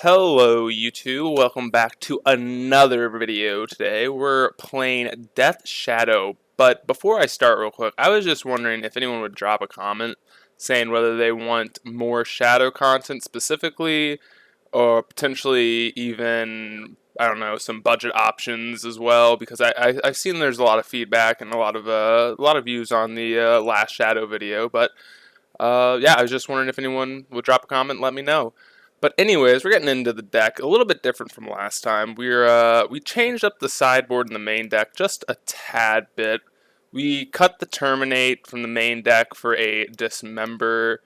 Hello YouTube, welcome back to another video today. We're playing Death Shadow, but before I start real quick, I was just wondering if anyone would drop a comment saying whether they want more Shadow content specifically, or potentially even, I don't know, some budget options as well, because I've seen there's a lot of feedback and a lot of views on the last Shadow video, but yeah, I was just wondering if anyone would drop a comment and let me know. But anyways, we're getting into the deck a little bit different from last time. We changed up the sideboard in the main deck just a tad bit. We cut the Terminate from the main deck for a Dismember,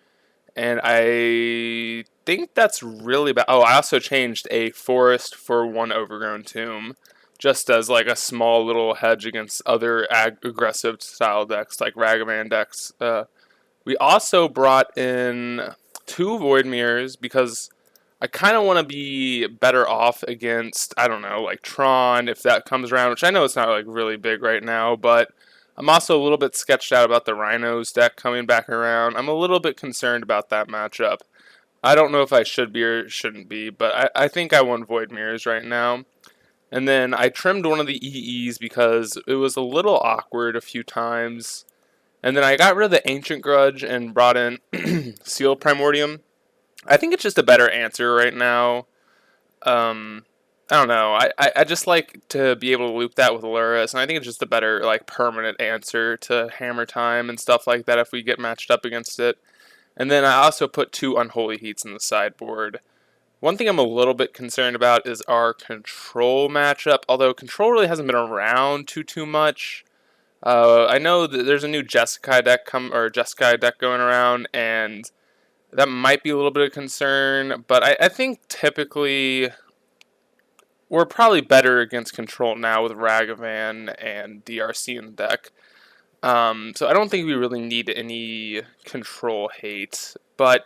and I think that's really bad. Oh, I also changed a Forest for one Overgrown Tomb, just as like a small little hedge against other aggressive style decks like Ragavan decks. We also brought in two Void Mirrors because I kind of want to be better off against, I don't know, like Tron if that comes around, which I know it's not like really big right now, but I'm also a little bit sketched out about the Rhinos deck coming back around. I'm a little bit concerned about that matchup. I don't know if I should be or shouldn't be, but I think I want Void Mirrors right now. And then I trimmed one of the EEs because it was a little awkward a few times. And then I got rid of the Ancient Grudge and brought in Seal Primordium. I think it's just a better answer right now. I don't know. I just like to be able to loop that with Luris, and I think it's just a better like permanent answer to Hammer Time and stuff like that if we get matched up against it. And then I also put two Unholy Heats in the sideboard. One thing I'm a little bit concerned about is our Control matchup, although Control really hasn't been around too much. I know that there's a new Jeskai deck going around, and that might be a little bit of concern, but I think typically we're probably better against Control now with Ragavan and DRC in the deck. So I don't think we really need any Control hate. But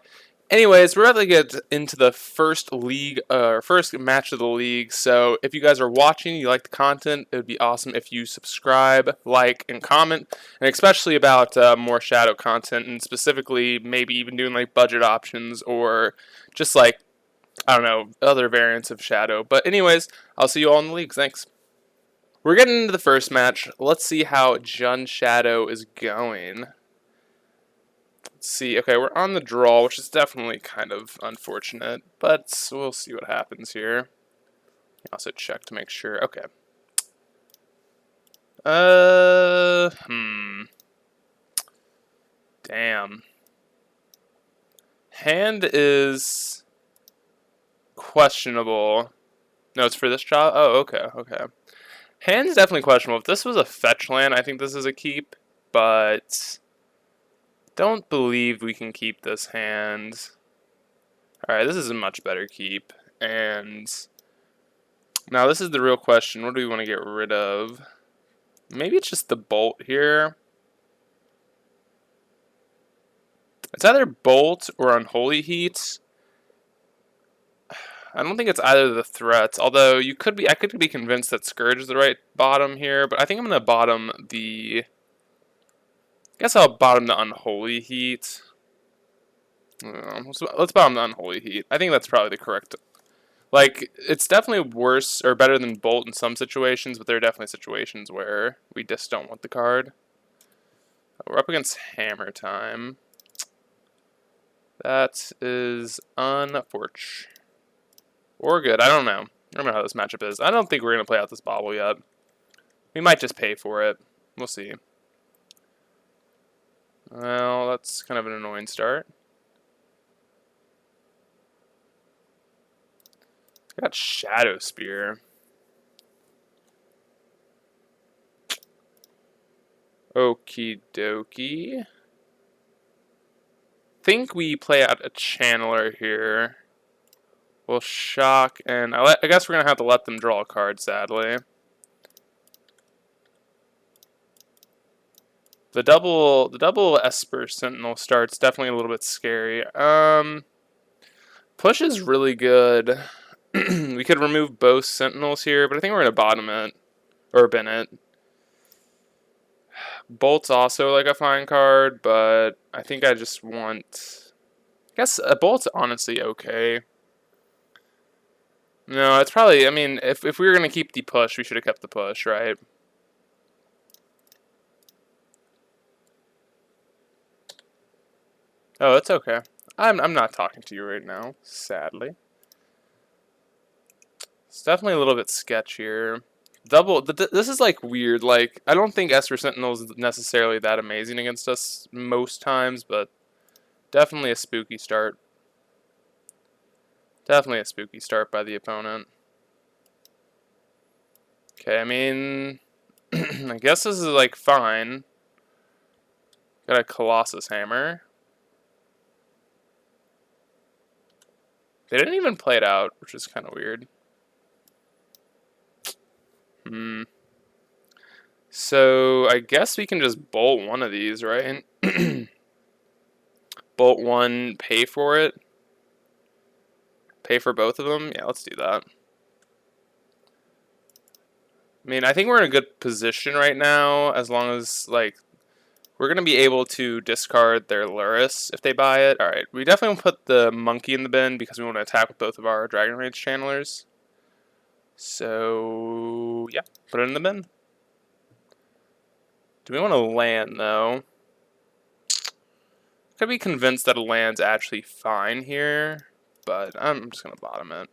anyways, we're about to get into the first match of the league. So if you guys are watching, you like the content, it would be awesome if you subscribe, like, and comment, and especially about more Shadow content, and specifically maybe even doing like budget options or just like, I don't know, other variants of Shadow. But anyways, I'll see you all in the leagues. Thanks. We're getting into the first match. Let's see how Jund Shadow is going. Let's see. Okay, we're on the draw, which is definitely kind of unfortunate, but we'll see what happens here. Also check to make sure. Okay. Damn. Hand is questionable. No, it's for this job? Oh, okay, okay. Hand's definitely questionable. If this was a fetch land, I think this is a keep, but don't believe we can keep this hand. Alright, this is a much better keep. And now this is the real question. What do we want to get rid of? Maybe it's just the bolt here. It's either bolt or Unholy Heat. I don't think it's either of the threats, although I could be convinced that Scourge is the right bottom here, but I think I'm going to bottom the... I guess I'll bottom the Unholy Heat. Let's bottom the Unholy Heat. I think that's probably the correct... Like, it's definitely worse or better than Bolt in some situations, but there are definitely situations where we just don't want the card. We're up against Hammer Time. That is unfortunate. Or good, I don't know. I don't know how this matchup is. I don't think we're going to play out this bobble yet. We might just pay for it. We'll see. Well, that's kind of an annoying start. Got Shadow Spear. Okie dokie. Think we play out a Channeler here. We'll shock, and I guess we're gonna have to let them draw a card, sadly. The double Esper Sentinel start's definitely a little bit scary. Push is really good. We could remove both Sentinels here, but I think we're gonna bottom it or bin it. Bolt's also like a fine card, but I think I just want. I guess a Bolt's honestly okay. No, it's probably, I mean, if we were going to keep the push, we should have kept the push, right? Oh, it's okay. I'm not talking to you right now, sadly. It's definitely a little bit sketchier. This is like weird. Like, I don't think Esper Sentinel is necessarily that amazing against us most times, but definitely a spooky start. Definitely a spooky start by the opponent. Okay, I mean, I guess this is like fine. Got a Colossus Hammer. They didn't even play it out, which is kind of weird. Hmm. So I guess we can just bolt one of these, right? Bolt one, pay for it. Pay for both of them? Yeah, let's do that. I mean, I think we're in a good position right now, as long as, like, we're going to be able to discard their Luris if they buy it. Alright, we definitely put the Monkey in the bin because we want to attack with both of our Dragon Rage channelers. So, yeah, put it in the bin. Do we want to land, though? Could be convinced that a land's actually fine here, but I'm just going to bottom it.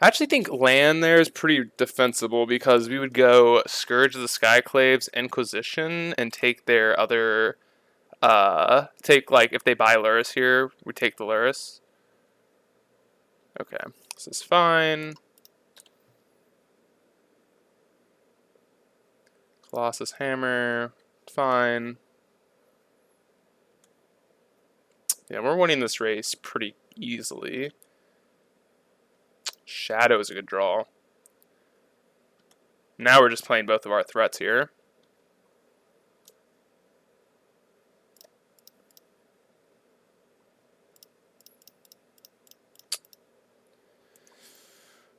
I actually think land there is pretty defensible because we would go Scourge of the Skyclaves, Inquisition, and take their other, take, like, if they buy Luris here, we take the Luris. Okay, this is fine. Colossus Hammer, fine. Yeah, we're winning this race pretty easily. Shadow is a good draw. Now we're just playing both of our threats here.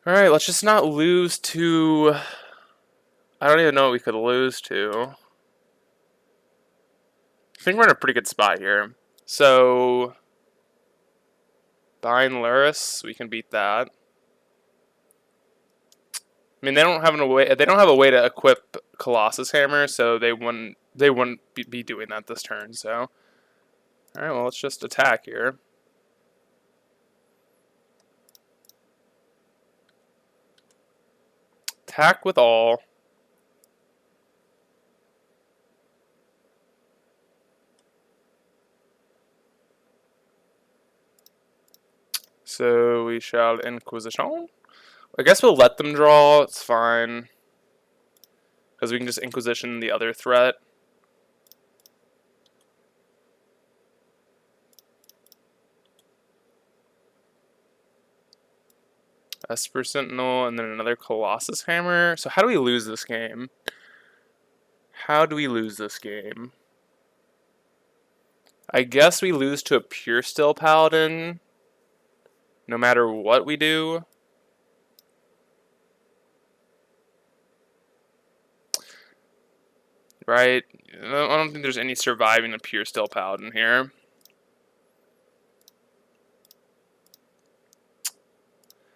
Alright, let's just not lose to... I don't even know what we could lose to. I think we're in a pretty good spot here. So... Buying Luris, we can beat that. I mean, they don't have a way to equip Colossus Hammer, so they wouldn't be doing that this turn. So, all right, well, let's just attack here. Attack with all. So we shall Inquisition. I guess we'll let them draw. It's fine. Because we can just Inquisition the other threat. Esper Sentinel, and then another Colossus Hammer. So how do we lose this game? How do we lose this game? I guess we lose to a Pure Steel Paladin, no matter what we do. Right? I don't think there's any surviving a Pure Steel Paladin here.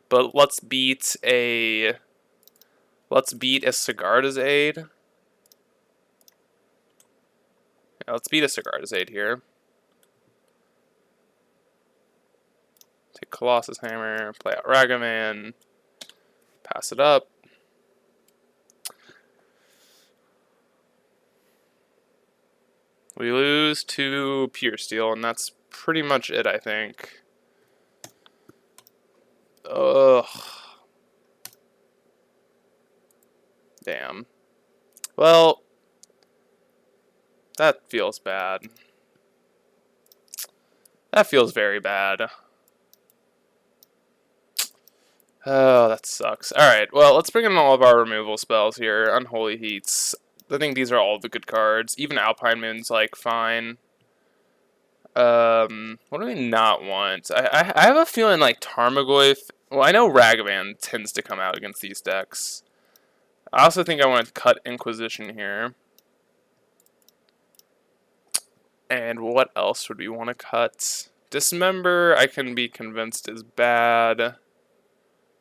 But let's beat a Sigarda's Aid. Yeah, let's beat a Sigarda's Aid here. Take Colossus Hammer, play out Ragavan, pass it up. We lose to Pure Steel, and that's pretty much it, I think. Ugh. Damn. Well, that feels bad. That feels very bad. Oh, that sucks. Alright, well, let's bring in all of our removal spells here. Unholy Heats. I think these are all the good cards. Even Alpine Moon's, like, fine. What do we not want? I have a feeling, like, Tarmogoyf... Well, I know Ragavan tends to come out against these decks. I also think I want to cut Inquisition here. And what else would we want to cut? Dismember, I can be convinced is bad.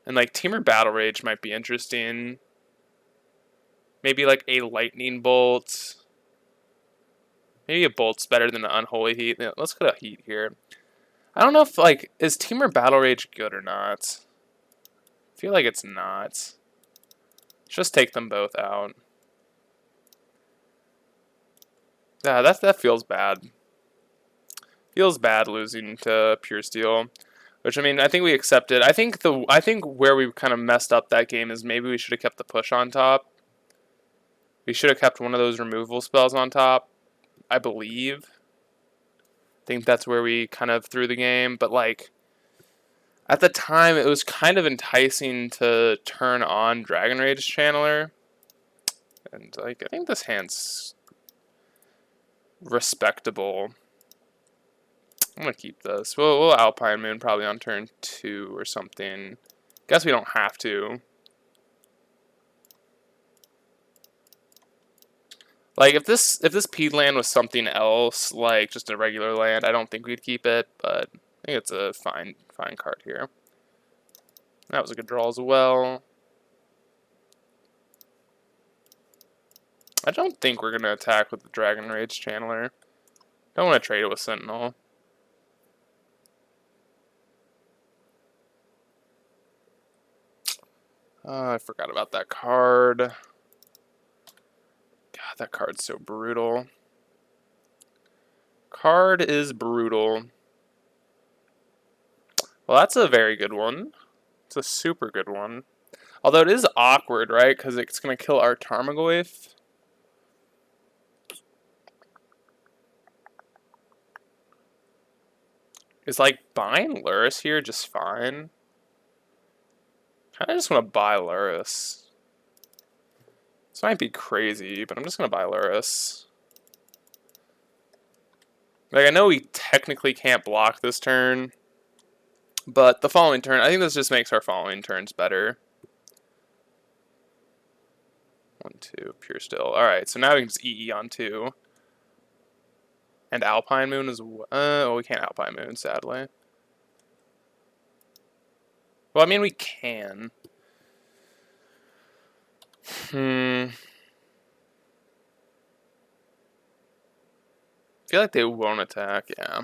And like Teamer Battle Rage might be interesting. Maybe like a Lightning Bolt. Maybe a Bolt's better than an Unholy Heat. Yeah, let's go to Heat here. I don't know if like, is Teamer Battle Rage good or not? I feel like it's not. Let's just take them both out. Yeah, that feels bad. Feels bad losing to Pure Steel. Which I mean, I think we accepted. I think where we kind of messed up that game is maybe we should have kept the push on top. We should have kept one of those removal spells on top, I believe. I think that's where we kind of threw the game, but like at the time it was kind of enticing to turn on Dragon Rage Channeler. And like I think this hand's respectable. I'm gonna keep this. We'll Alpine Moon probably on turn 2 or something. Guess we don't have to. Like if this P land was something else, like just a regular land, I don't think we'd keep it, but I think it's a fine card here. That was a good draw as well. I don't think we're gonna attack with the Dragon Rage Channeler. Don't want to trade it with Sentinel. I forgot about that card. God, that card's so brutal. Card is brutal. Well, that's a very good one. It's a super good one. Although it is awkward, right? Because it's going to kill our Tarmogoyf. Is like buying Lurrus here just fine? I just want to buy Lurrus. This might be crazy, but I'm just going to buy Lurrus. Like, I know we technically can't block this turn, but the following turn, I think this just makes our following turns better. 1, 2, Pure Still. Alright, so now we can just EE on 2. And Alpine Moon as well. Oh, we can't Alpine Moon, sadly. Well, I mean, we can. I feel like they won't attack, yeah.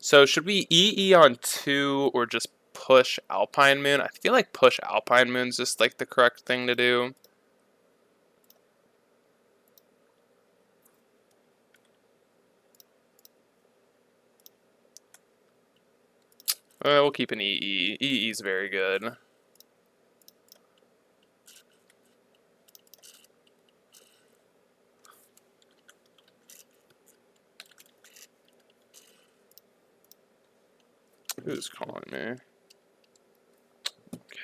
So should we EE on 2 or just push Alpine Moon? I feel like push Alpine Moon's just like the correct thing to do. We'll keep an EE. EE's very good. Who's calling me? Okay.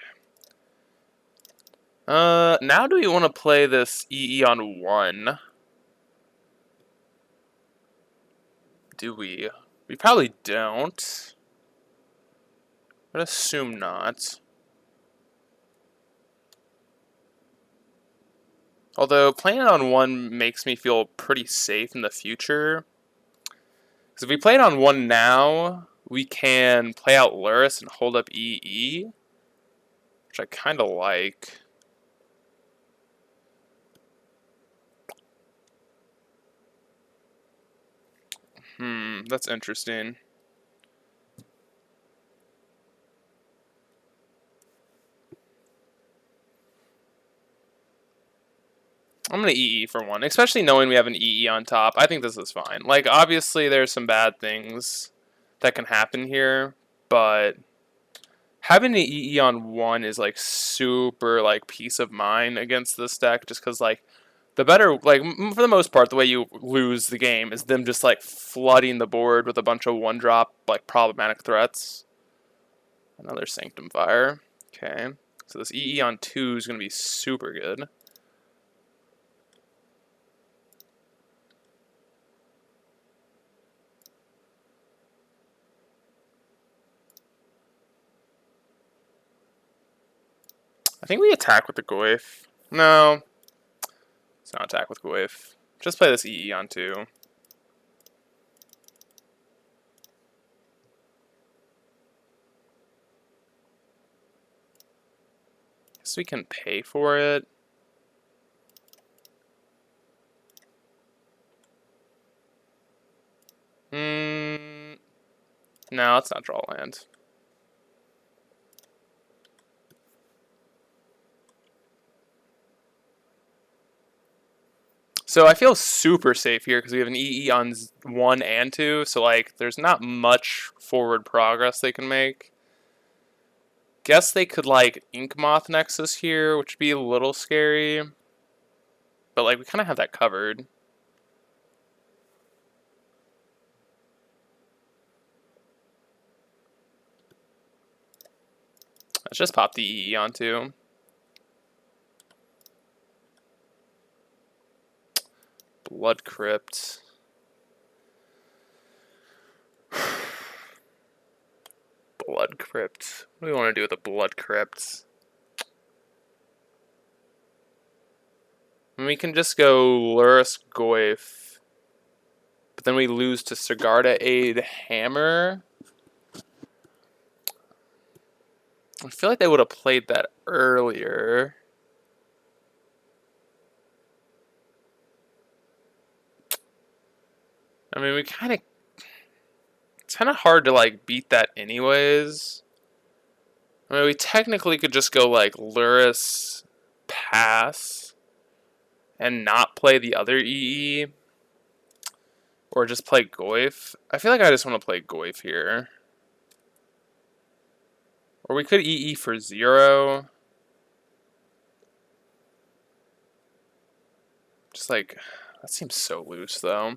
Now do we want to play this EE on 1? Do we? We probably don't. I'd assume not. Although playing it on 1 makes me feel pretty safe in the future. Because if we play it on 1 now, we can play out Lurrus and hold up EE, which I kind of like. That's interesting. I'm going to EE for 1, especially knowing we have an EE on top. I think this is fine. Like, obviously, there's some bad things that can happen here, but having an EE on 1 is, like, super, like, peace of mind against this deck, just because, like, the better, like, for the most part, the way you lose the game is them just, like, flooding the board with a bunch of 1-drop, like, problematic threats. Another Sanctum Fire. Okay. So this EE on 2 is going to be super good. I think we attack with the Goyf. No. Let's not attack with Goyf. Just play this EE on 2. guess we can pay for it. No, let's not draw land. So I feel super safe here because we have an EE on 1 and 2, so like there's not much forward progress they can make. Guess they could like Ink Moth Nexus here, which would be a little scary. But like we kind of have that covered. Let's just pop the EE on 2. Blood Crypt. Blood Crypt. What do we want to do with the Blood Crypt? We can just go Lurrus Goyf. But then we lose to Sigarda Aid Hammer. I feel like they would have played that earlier. I mean, it's kind of hard to like beat that anyways. I mean, we technically could just go like Lurrus pass and not play the other EE. Or just play Goyf. I feel like I just want to play Goyf here. Or we could EE for 0. Just like, that seems so loose though.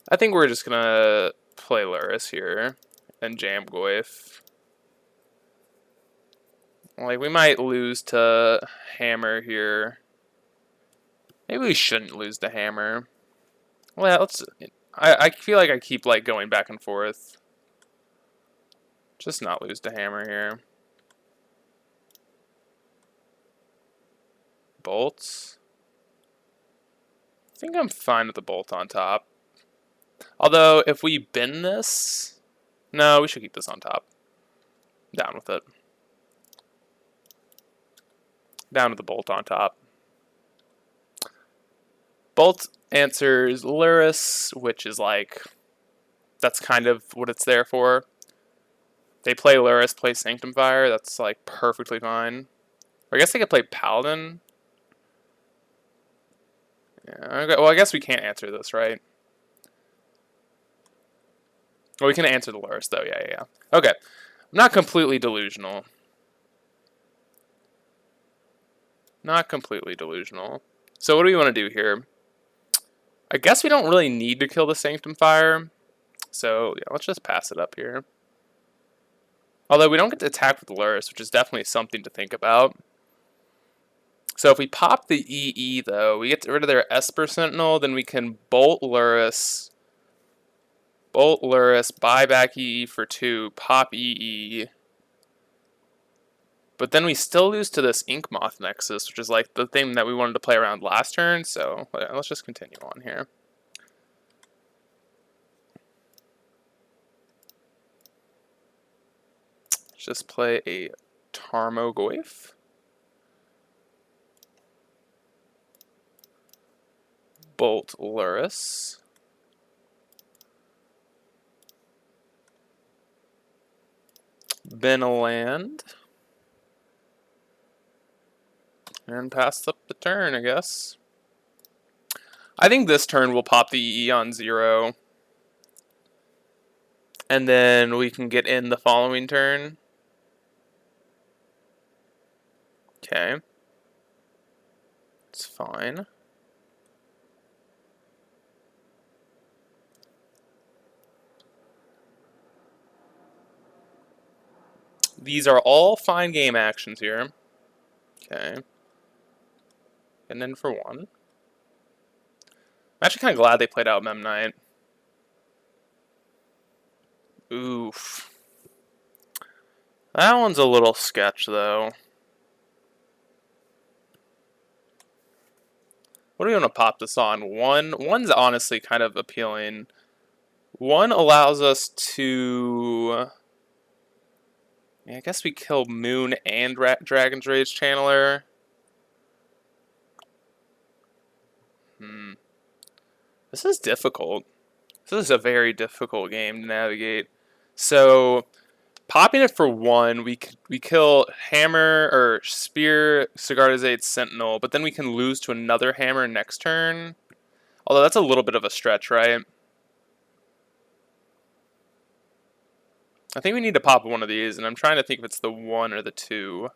I think we're just gonna play Lurrus here and jam Goyf. Like, we might lose to Hammer here. Maybe we shouldn't lose to Hammer. Well, let's... I feel like I keep like going back and forth. Just not lose to Hammer here. Bolts. I think I'm fine with the bolt on top. Although, if we bin this... No, we should keep this on top. Down with it. Down with the bolt on top. Bolt answers Lurrus, which is like... That's kind of what it's there for. They play Lurrus, play Sanctum Fire. That's like perfectly fine. Or I guess they could play Paladin. Yeah, okay. Well, I guess we can't answer this, right? Well, we can answer the Lurrus, though. Yeah. Okay. I'm not completely delusional. Not completely delusional. So what do we want to do here? I guess we don't really need to kill the Sanctum Fire. So, yeah, let's just pass it up here. Although we don't get to attack with Lurrus, which is definitely something to think about. So if we pop the EE, though, we get rid of their Esper Sentinel, then we can Bolt Lurrus, buy back EE for 2, pop EE. But then we still lose to this Ink Moth Nexus, which is like the thing that we wanted to play around last turn, so let's just continue on here. Let's just play a Tarmogoyf. Bolt Lurrus. Bin a land. And pass up the turn, I guess. I think this turn we'll pop the EE on 0. And then we can get in the following turn. Okay. It's fine. These are all fine game actions here. Okay. And then for 1. I'm actually kind of glad they played out Mem Knight. Oof. That one's a little sketch, though. What do we want to pop this on? 1's honestly kind of appealing. 1 allows us to... I guess we kill Moon and Dragon's Rage Channeler. This is difficult. This is a very difficult game to navigate. So, popping it for 1, we kill Hammer or Spear, Sigarda's Sentinel, but then we can lose to another Hammer next turn. Although that's a little bit of a stretch, right? I think we need to pop one of these, and I'm trying to think if it's the 1 or the 2.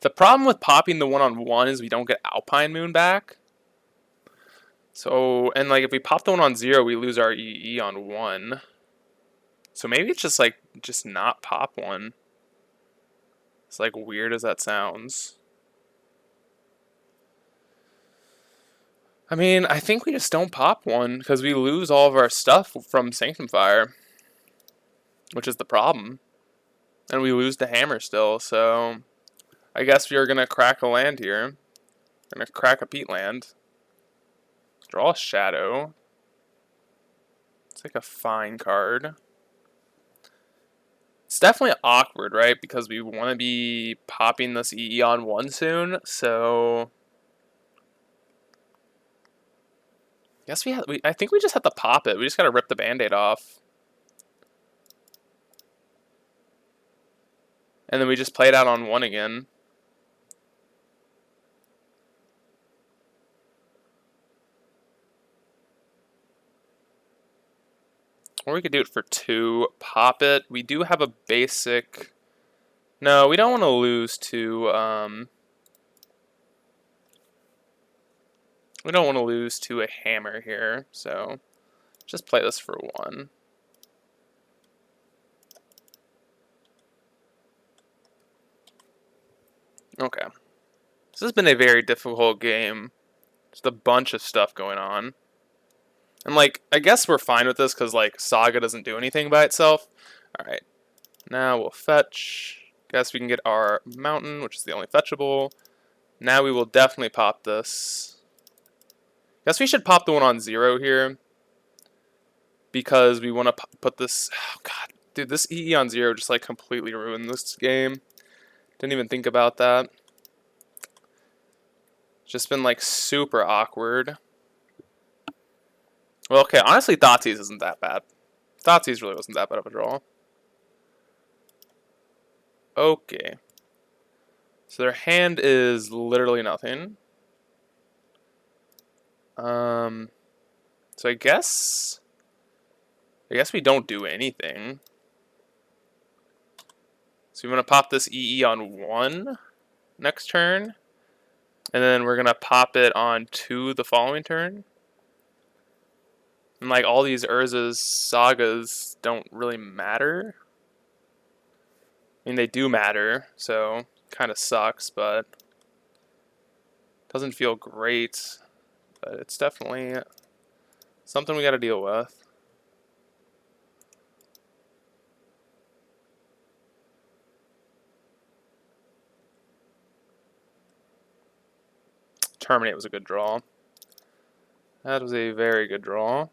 The problem with popping the 1/1 is we don't get Alpine Moon back. So, and like if we pop the 1/0, we lose our EE on 1. So maybe it's just like, just not pop 1. It's like weird as that sounds. I mean, I think we just don't pop 1 because we lose all of our stuff from Sanctum Fire, which is the problem. And we lose the hammer still, so I guess we are going to crack a land here. Going to crack a peat land. Draw a shadow. It's like a fine card. It's definitely awkward, right? Because we want to be popping this EE on 1 soon, so guess I think we just have to pop it. We just got to rip the band-aid off. And then we just play it out on 1 again. Or we could do it for 2, pop it. We do have a basic... No, we don't want to lose to... We don't want to lose to a hammer here, so just play this for 1. Okay. This has been a very difficult game. Just a bunch of stuff going on. And, like, I guess we're fine with this because, like, Saga doesn't do anything by itself. Alright. Now we'll fetch. Guess we can get our mountain, which is the only fetchable. Now we will definitely pop this. Guess we should pop the 1/0 here. Because we want to put this... Oh, God. Dude, this EE on 0 just, like, completely ruined this game. Didn't even think about that. Just been, like, super awkward. Well, okay, honestly, Thoughtseize isn't that bad. Thoughtseize really wasn't that bad of a draw. Okay. So their hand is literally nothing. So I guess we don't do anything. So we want to pop this EE on 1 next turn. And then we're going to pop it on 2 the following turn. And like all these Urza's sagas don't really matter. I mean, they do matter, so kind of sucks, but doesn't feel great. But it's definitely something we got to deal with. Terminate was a good draw. That was a very good draw.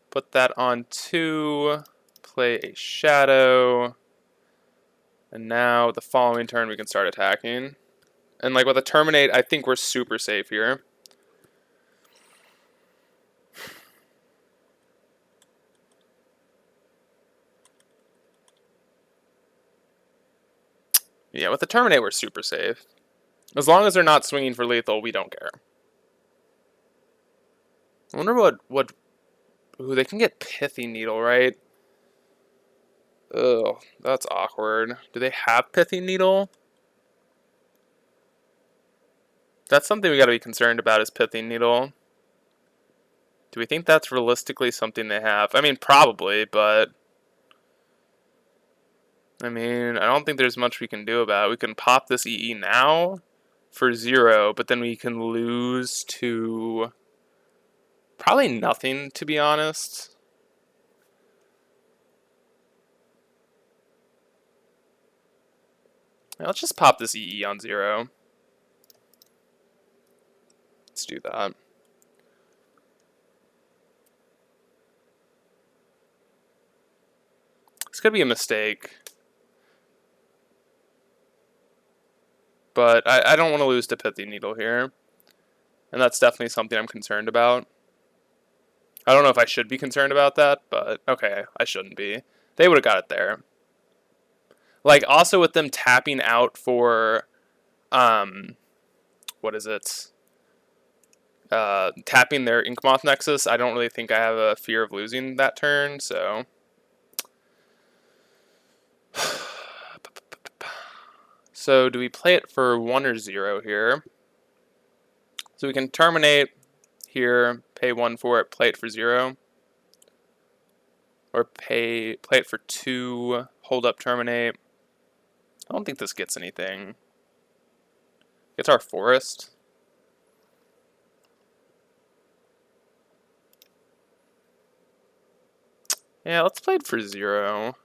Put that on 2, play a shadow, and now the following turn we can start attacking. And like with a terminate, I think we're super safe here. Yeah, with the terminate, we're super safe. As long as they're not swinging for lethal, we don't care. I wonder what. Ooh, they can get Pithy Needle, right? Ugh, that's awkward. Do they have Pithy Needle? That's something we gotta be concerned about, is Pithy Needle. Do we think that's realistically something they have? I mean, probably, but... I mean, I don't think there's much we can do about it. We can pop this EE now for 0, but then we can lose to... probably nothing, to be honest. Now, let's just pop this EE on 0. Let's do that. This could be a mistake. But I don't want to lose to Pithy Needle here. And that's definitely something I'm concerned about. I don't know if I should be concerned about that, but okay, I shouldn't be. They would have got it there. Like, also with them tapping out for, what is it? Tapping their Inkmoth Nexus, I don't really think I have a fear of losing that turn, so. So, do we play it for 1 or 0 here? So we can terminate here, pay 1 for it, play it for 0. Or play it for 2, hold up, terminate. I don't think this gets anything. Gets our forest. Yeah, let's play it for 0.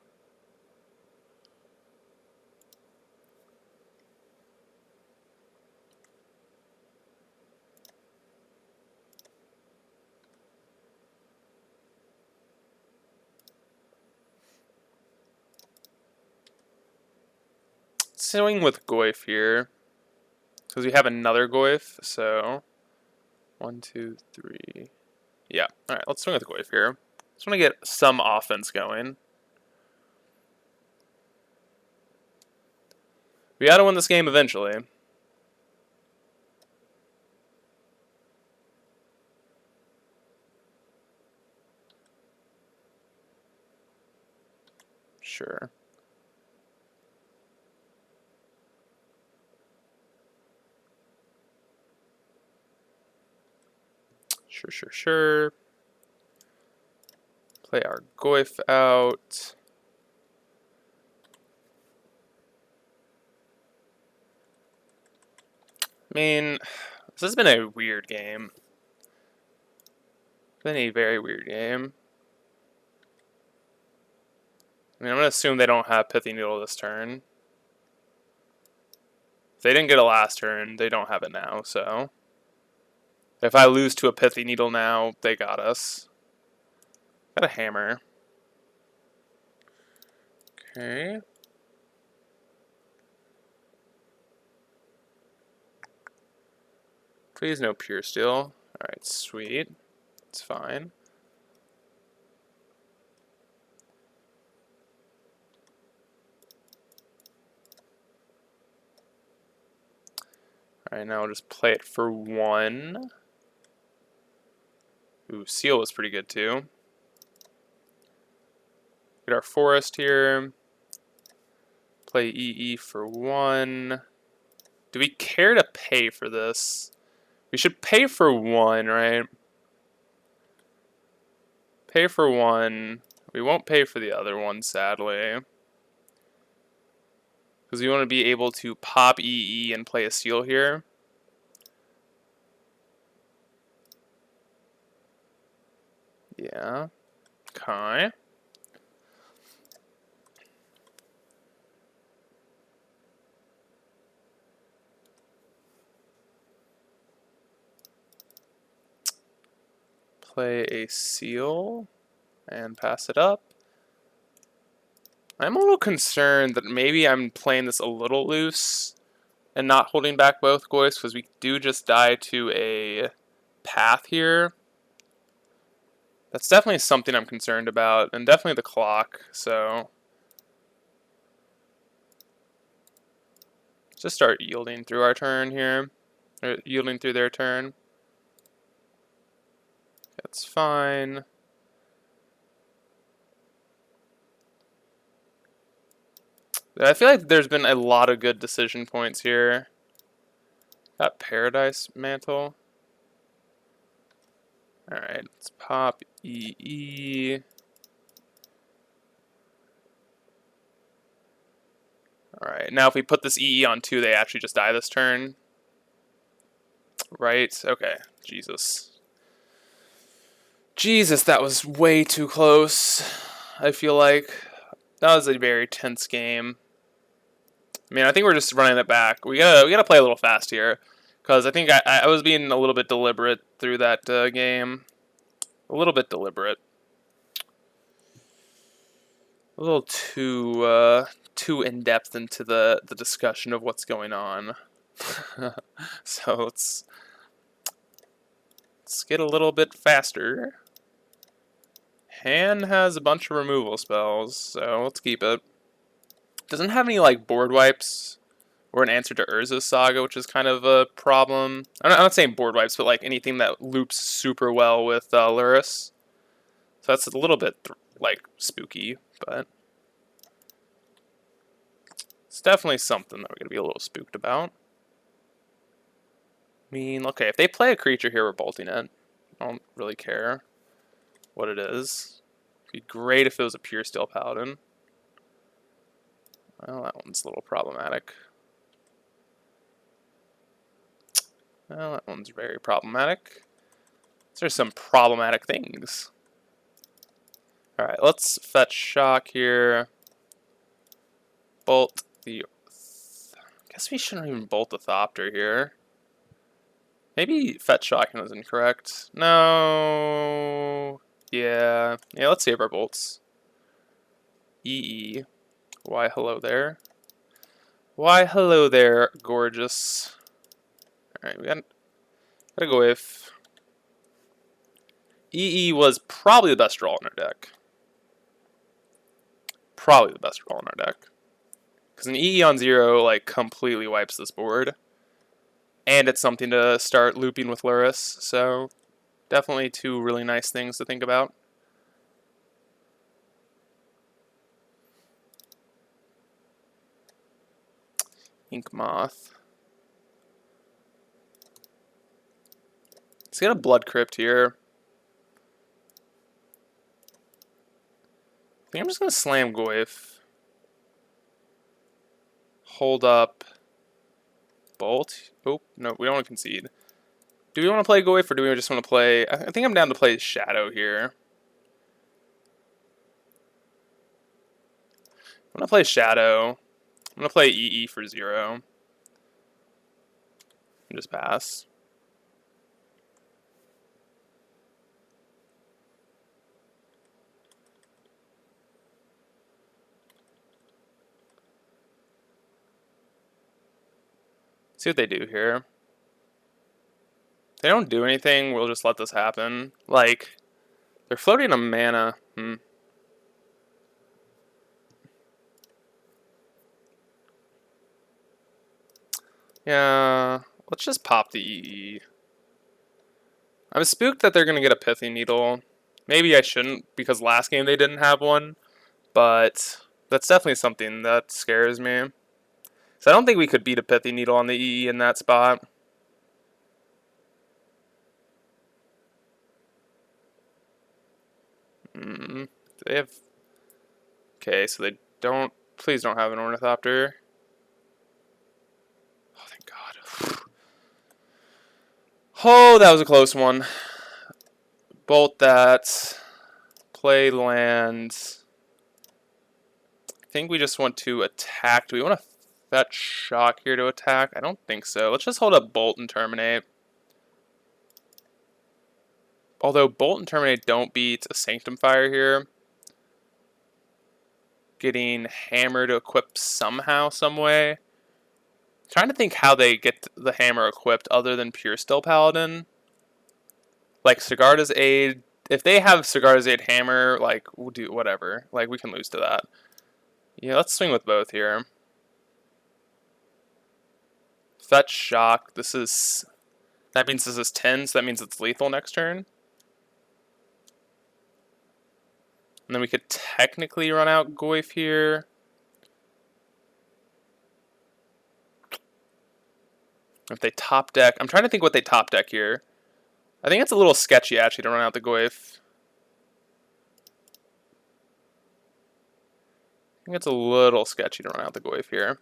Swing with Goyf here. Because we have another Goyf, so 1, 2, 3. Yeah, alright, let's swing with Goyf here. Just want to get some offense going. We gotta win this game eventually. Sure. Sure. Play our Goyf out. I mean, this has been a weird game. It's been a very weird game. I mean, I'm gonna assume they don't have Pithy Needle this turn. If they didn't get it last turn, they don't have it now, so. If I lose to a Pithy Needle now, they got us. Got a hammer. Okay. Please no pure steel. Alright, sweet. It's fine. Alright, now we'll just play it for 1. Ooh, seal was pretty good too. Get our forest here. Play EE for 1. Do we care to pay for this? We should pay for 1, right? Pay for 1. We won't pay for the other one, sadly. Because we want to be able to pop EE and play a seal here. Yeah. Okay. Play a seal and pass it up. I'm a little concerned that maybe I'm playing this a little loose and not holding back both Goys, because we do just die to a path here. That's definitely something I'm concerned about, and definitely the clock, so. Just start yielding through our turn here, or yielding through their turn. That's fine. I feel like there's been a lot of good decision points here. Got Paradise Mantle. Alright, let's pop EE. Alright, now if we put this EE on 2, they actually just die this turn. Right? Okay. Jesus. Jesus, that was way too close. I feel like that was a very tense game. I mean, I think we're just running it back. We gotta play a little fast here, because I think I was being a little bit deliberate through that game. A little bit deliberate. A little too in depth into the discussion of what's going on. So let's Let's get a little bit faster. Han has a bunch of removal spells, so let's keep it. Doesn't have any like board wipes or an answer to Urza's Saga, which is kind of a problem. I'm not saying board wipes, but like anything that loops super well with Luris. So that's a little bit like spooky, but it's definitely something that we're gonna be a little spooked about. I mean, okay, if they play a creature here, we're bolting it. I don't really care what it is. It'd be great if it was a pure steel paladin. Well, that one's a little problematic. Well, that one's very problematic. There's some problematic things. Alright, let's fetch shock here. Bolt the... I guess we shouldn't even bolt the Thopter here. Maybe fetch shocking was incorrect. No... Yeah, let's save our bolts. EE. Why hello there. Why hello there, gorgeous. Alright, we gotta go with... EE was probably the best draw in our deck. Probably the best draw in our deck. Because an EE on 0 like completely wipes this board. And it's something to start looping with Luris, so definitely two really nice things to think about. Ink Moth. Let's get a Blood Crypt here. I think I'm just going to slam Goyf. Hold up. Bolt. Oh, no, we don't want to concede. Do we want to play Goyf or do we just want to play... I think I'm down to play Shadow here. I'm going to play Shadow. I'm going to play EE for 0. And just pass. See what they do here. If they don't do anything, we'll just let this happen. Like, they're floating a mana. Yeah, let's just pop the EE. I'm spooked that they're going to get a Pithy Needle. Maybe I shouldn't, because last game they didn't have one. But that's definitely something that scares me. So I don't think we could beat a Pithy Needle on the EE in that spot. They have... Okay, so they don't... Please don't have an Ornithopter. Oh, thank God. Oh, that was a close one. Bolt that. Play land. I think we just want to attack. Do we want to fetch shock here to attack? I don't think so. Let's just hold up Bolt and Terminate. Although Bolt and Terminate don't beat a Sanctum Fire here. Getting Hammer to equip somehow, some way. Trying to think how they get the Hammer equipped other than Pure Steel Paladin. Like Sigarda's Aid. If they have Sigarda's Aid Hammer, like, we'll do whatever. Like, we can lose to that. Yeah, let's swing with both here. Fetch shock. This is... That means this is 10, so that means it's lethal next turn. And then we could technically run out Goyf here. If they top deck... I'm trying to think what they top deck here. I think it's a little sketchy, actually, to run out the Goyf. I think it's a little sketchy to run out the Goyf here.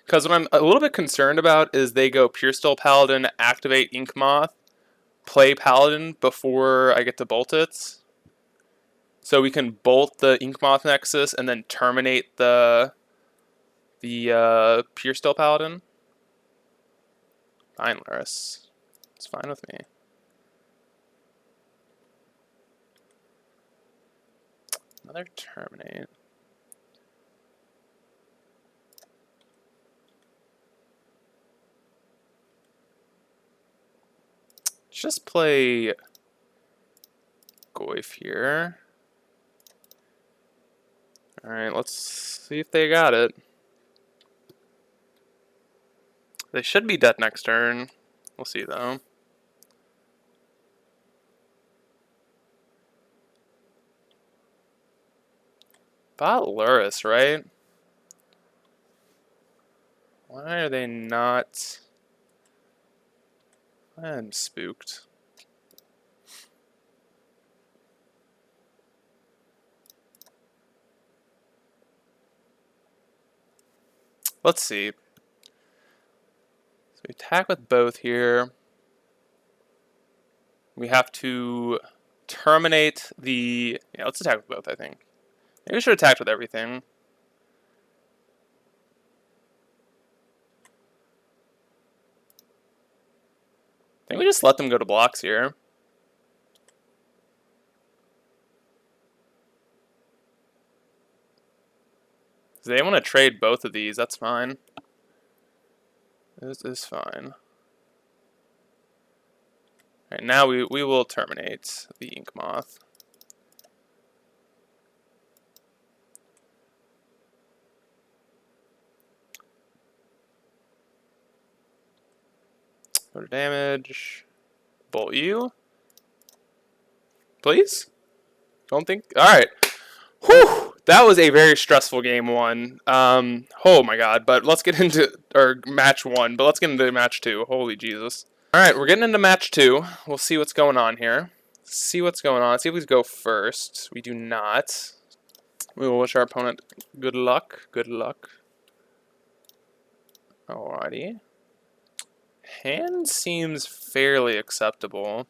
Because what I'm a little bit concerned about is they go Pure Steel Paladin, activate Ink Moth, play Paladin before I get to bolt it. So we can bolt the Ink Moth Nexus and then terminate the Pure Steel Paladin. Fine, Luris. It's fine with me. Another terminate. Let's just play Goyf here. Alright, let's see if they got it. They should be dead next turn. We'll see though. Bot Luris, right? Why are they not? I'm spooked. Let's see. So we attack with both here. We have to terminate the... Yeah, let's attack with both, I think. Maybe we should attack with everything. I think we just let them go to blocks here. If they want to trade both of these, that's fine. This is fine. Alright, now we will terminate the Ink Moth. Go to damage. Bolt you. Please? Don't think. Alright. Whew! That was a very stressful game one. Oh my god. But let's get into. Or match one. But let's get into match two. Holy Jesus. Alright, we're getting into match two. We'll see what's going on here. See what's going on. See if we go first. We do not. We will wish our opponent good luck. Good luck. Alrighty. Hand seems fairly acceptable.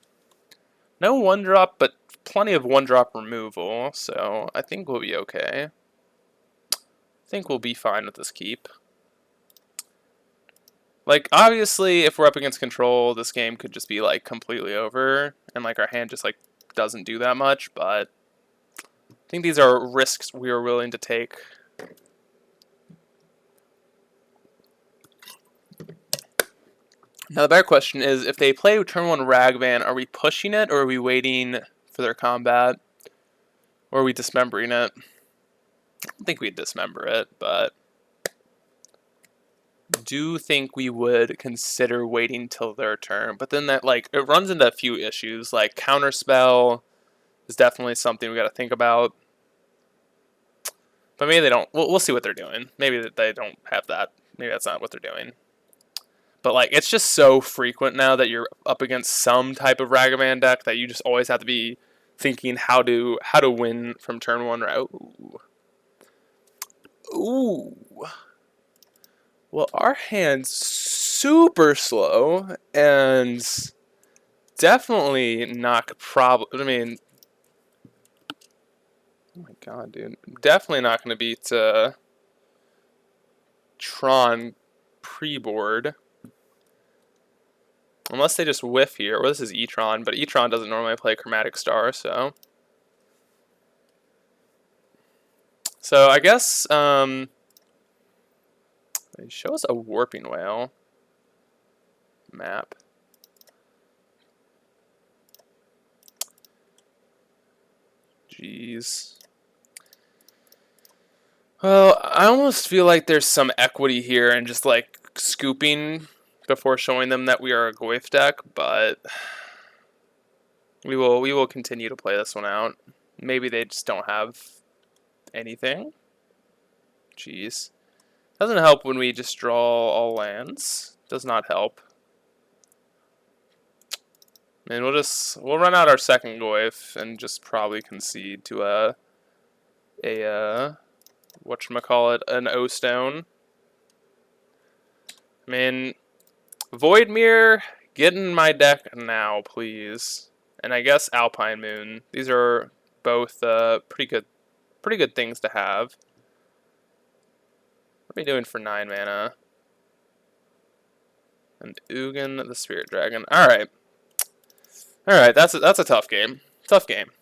No one drop, but plenty of one drop removal, so I think we'll be okay. I think we'll be fine with this keep. Like, obviously, if we're up against control, this game could just be, like, completely over, and, like, our hand just, like, doesn't do that much, but I think these are risks we are willing to take. Now the better question is, if they play turn 1 Ragvan, are we pushing it, or are we waiting for their combat? Or are we dismembering it? I don't think we'd dismember it, but do think we would consider waiting till their turn. But then that, like, it runs into a few issues, like counterspell is definitely something we got to think about. But maybe they don't. We'll see what they're doing. Maybe they don't have that. Maybe that's not what they're doing. But, like, it's just so frequent now that you're up against some type of Ragavan deck that you just always have to be thinking how to win from turn 1. Ooh. Ooh. Well, our hand's super slow and definitely not I mean, oh my god, dude. Definitely not going to beat Tron pre-board. Unless they just whiff here. Well, this is E-Tron, but E-Tron doesn't normally play Chromatic Star, so... So, I guess, they show us a Warping Whale map. Jeez. Well, I almost feel like there's some equity here in just, like, scooping before showing them that we are a Goyf deck, but we will continue to play this one out. Maybe they just don't have anything. Jeez. Doesn't help when we just draw all lands. Does not help. And we'll run out our second Goyf and just probably concede to a whatchamacallit, an O-Stone. I mean, Voidmere, get in my deck now, please. And I guess Alpine Moon. These are both pretty good things to have. What are we doing for 9 mana? And Ugin, the Spirit Dragon. Alright. Alright, that's a tough game. Tough game.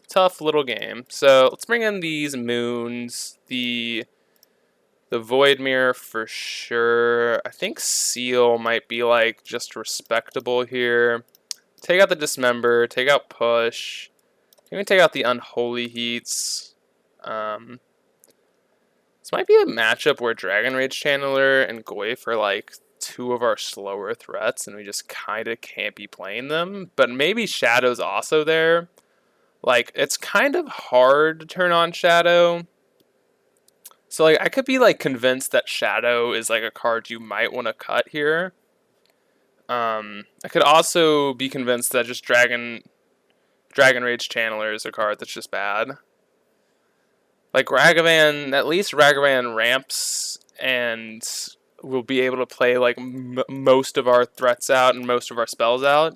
Tough little game. So let's bring in these moons. The Voidmere for sure. I think Seal might be like just respectable here. Take out the Dismember, take out Push. Can we take out the Unholy Heats? This might be a matchup where Dragon Rage Channeler and Goyf are like two of our slower threats, and we just kind of can't be playing them. But maybe Shadow's also there. Like, it's kind of hard to turn on Shadow. So, like, I could be, like, convinced that Shadow is, like, a card you might want to cut here. I could also be convinced that just Dragon Rage Channeler is a card that's just bad. Like, Ragavan, at least Ragavan ramps and we'll be able to play, like, most of our threats out and most of our spells out.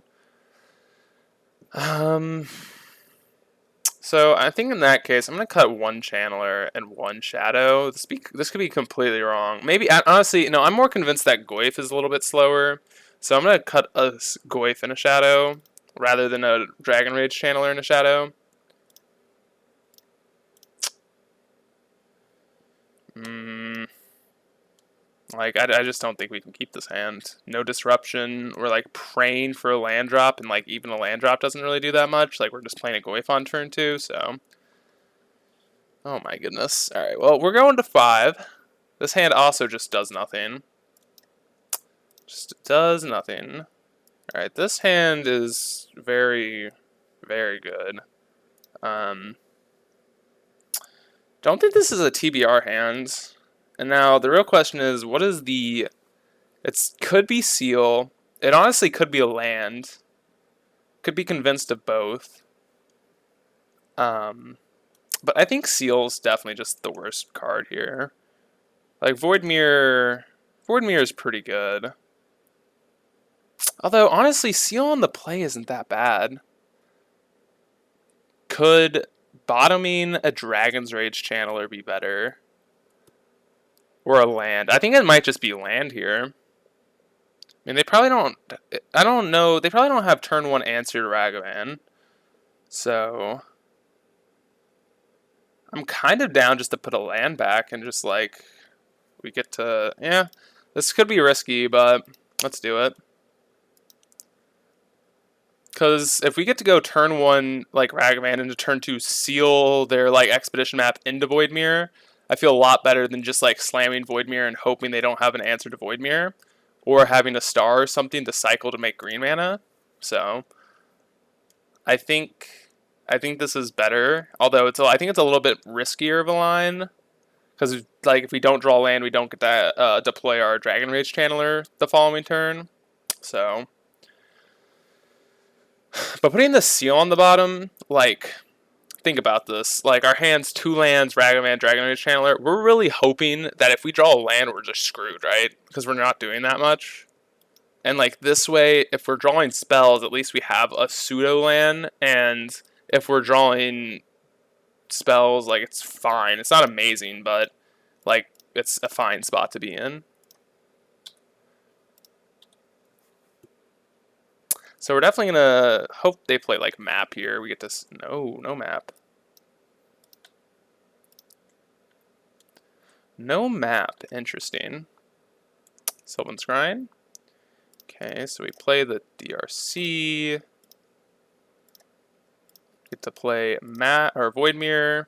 So I think in that case, I'm going to cut one Channeler and one Shadow. This could be completely wrong. Maybe, honestly, no, I'm more convinced that Goyf is a little bit slower. So I'm going to cut a Goyf and a Shadow rather than a Dragon Rage Channeler and a Shadow. Like, I just don't think we can keep this hand. No disruption. We're, like, praying for a land drop, and, like, even a land drop doesn't really do that much. Like, we're just playing a Goyf on turn 2, so... Oh, my goodness. Alright, well, we're going to 5. This hand also just does nothing. Just does nothing. Alright, this hand is very, very good. Don't think this is a TBR hand. And now the real question is, what is the... It could be Seal. It honestly could be a land. Could be convinced of both. But I think Seal's definitely just the worst card here. Like, Voidmere is pretty good. Although, honestly, Seal on the play isn't that bad. Could bottoming a Dragon's Rage Channeler be better? Or a land? I think it might just be land here. I mean, they probably don't... I don't know. They probably don't have turn 1 answer to Ragavan. So... I'm kind of down just to put a land back and just, like... We get to... Yeah. This could be risky, but let's do it. Because if we get to go turn 1, like, Ragavan, into turn 2 seal their, like, Expedition map into Voidmere, I feel a lot better than just, like, slamming Voidmere and hoping they don't have an answer to Voidmere. Or having a star or something to cycle to make green mana. So, I think this is better. Although, I think it's a little bit riskier of a line. Because, like, if we don't draw land, we don't get to deploy our Dragon Rage Channeler the following turn. So... But putting the seal on the bottom, like, think about this. Like, our hand's 2 lands, Ragavan, Dragon Rage Channeler. We're really hoping that if we draw a land, we're just screwed, right? Because we're not doing that much. And, like, this way, if we're drawing spells, at least we have a pseudo land. And if we're drawing spells, like, it's fine. It's not amazing, but, like, it's a fine spot to be in. So we're definitely going to hope they play, like, map here. We get this... No map. No map. Interesting. Sylvan Scrying. Okay, so we play the DRC. Get to play Voidmere.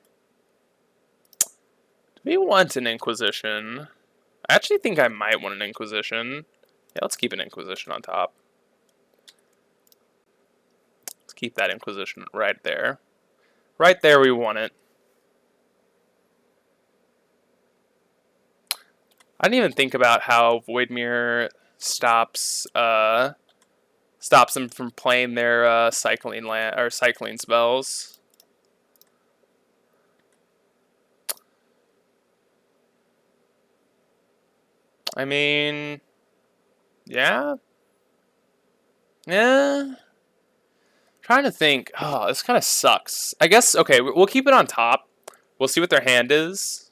Do we want an Inquisition? I actually think I might want an Inquisition. Yeah, let's keep an Inquisition on top. Keep that Inquisition right there. Right there we want it. I didn't even think about how Voidmere stops them from playing their cycling spells. I mean, yeah. Yeah. Trying to think. Oh, this kind of sucks. I guess, okay, we'll keep it on top. We'll see what their hand is.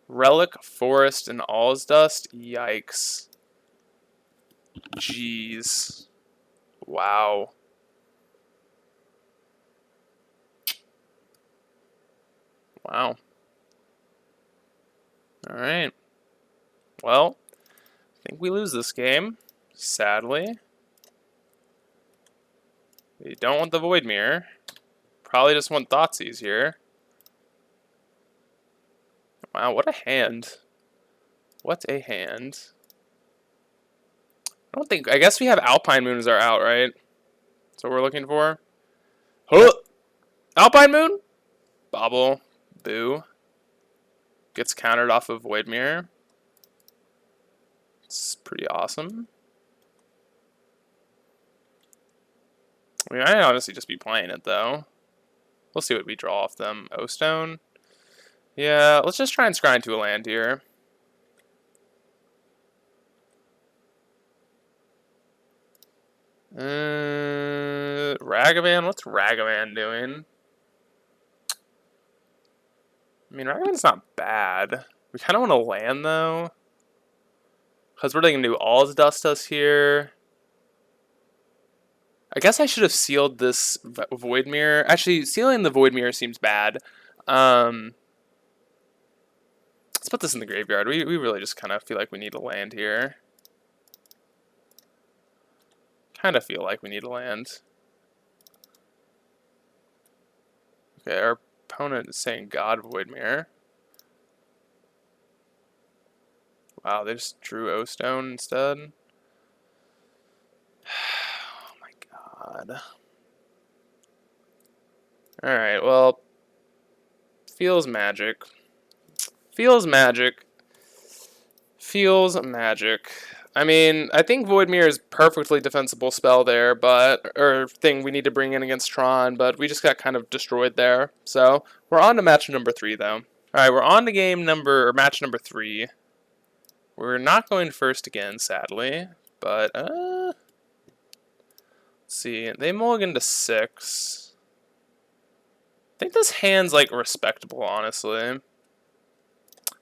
Relic, Forest, and All's Dust. Yikes. Jeez. Wow. Wow. Alright. Well, I think we lose this game, sadly. We don't want the Void Mirror. Probably just want Thoughtseize here. Wow, what a hand. What a hand. I guess we have Alpine Moon as our out, right? That's what we're looking for. Huh! Alpine Moon? Bobble. Boo. Gets countered off of Void Mirror. It's pretty awesome. I mean, I'd honestly just be playing it, though. We'll see what we draw off them. O-Stone. Yeah, let's just try and scry into a land here. Ragavan? What's Ragavan doing? I mean, Ragavan's not bad. We kind of want to land, though. Because what are they going to do? All's Dust us here. I guess I should have sealed this Void Mirror. Actually, sealing the Void Mirror seems bad. Let's put this in the graveyard. We really just kind of feel like we need a land here. Kind of feel like we need a land. Okay, our opponent is saying God Void Mirror. Wow, they just drew O-Stone instead. Oh my god. Alright, well, feels magic. Feels magic. Feels magic. I mean, I think Void Mirror is perfectly defensible spell there, or thing we need to bring in against Tron, but we just got kind of destroyed there. So, we're on to match number 3, though. Alright, we're on to match number 3. We're not going first again, sadly, but, let's see, they mulligan to 6. I think this hand's, like, respectable, honestly. I'm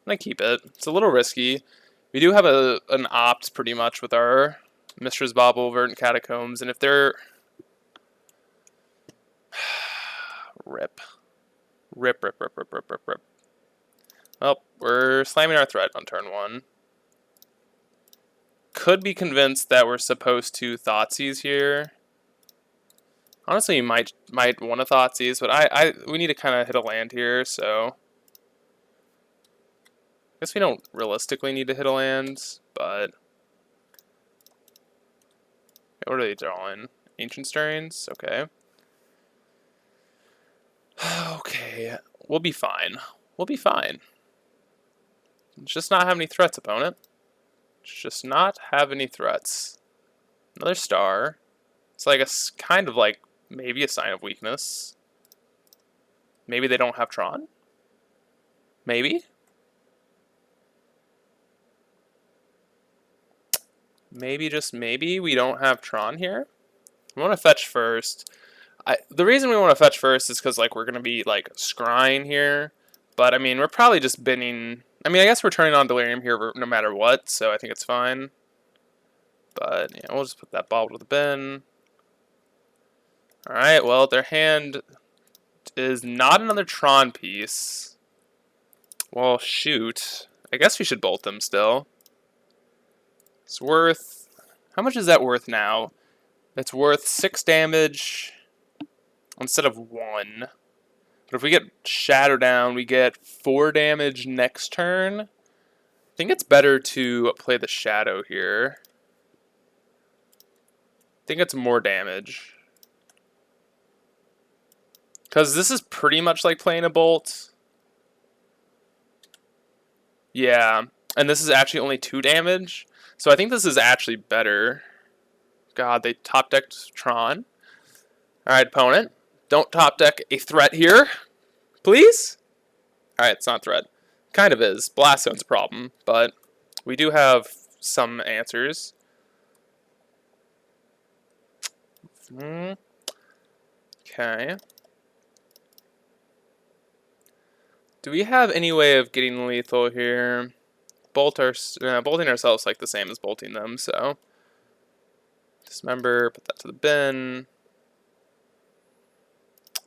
gonna keep it. It's a little risky. We do have an opt, pretty much, with our Mishra's Bauble, Verdant Catacombs, and if they're... Rip. Rip. Well, we're slamming our threat on turn 1. Could be convinced that we're supposed to Thoughtseize here. Honestly, you might want to Thoughtseize, but we need to kind of hit a land here, so... I guess we don't realistically need to hit a land, but... What are they drawing? Ancient Stirrings? Okay. Okay, we'll be fine. We'll be fine. Just not have any threats, opponent. Just not have any threats. Another star. It's like kind of like maybe a sign of weakness. Maybe they don't have Tron? Maybe? Maybe, just maybe, we don't have Tron here. We want to fetch first. The reason we want to fetch first is because like we're going to be like scrying here. But I mean, we're probably just binning. I mean, I guess we're turning on Delirium here no matter what, so I think it's fine. But yeah, we'll just put that ball to the bin. Alright, well, their hand is not another Tron piece. Well, shoot. I guess we should bolt them still. It's worth... How much is that worth now? It's worth 6 damage instead of 1. But if we get Shadow down, we get 4 damage next turn. I think it's better to play the Shadow here. I think it's more damage. Because this is pretty much like playing a Bolt. Yeah, and this is actually only 2 damage. So I think this is actually better. God, they top decked Tron. Alright, opponent. Don't top deck a threat here. Please? Alright, it's not threat. Kind of is. Blast Zone's a problem, but we do have some answers. Okay. Do we have any way of getting lethal here? Bolting ourselves like the same as bolting them, so... Dismember, put that to the bin.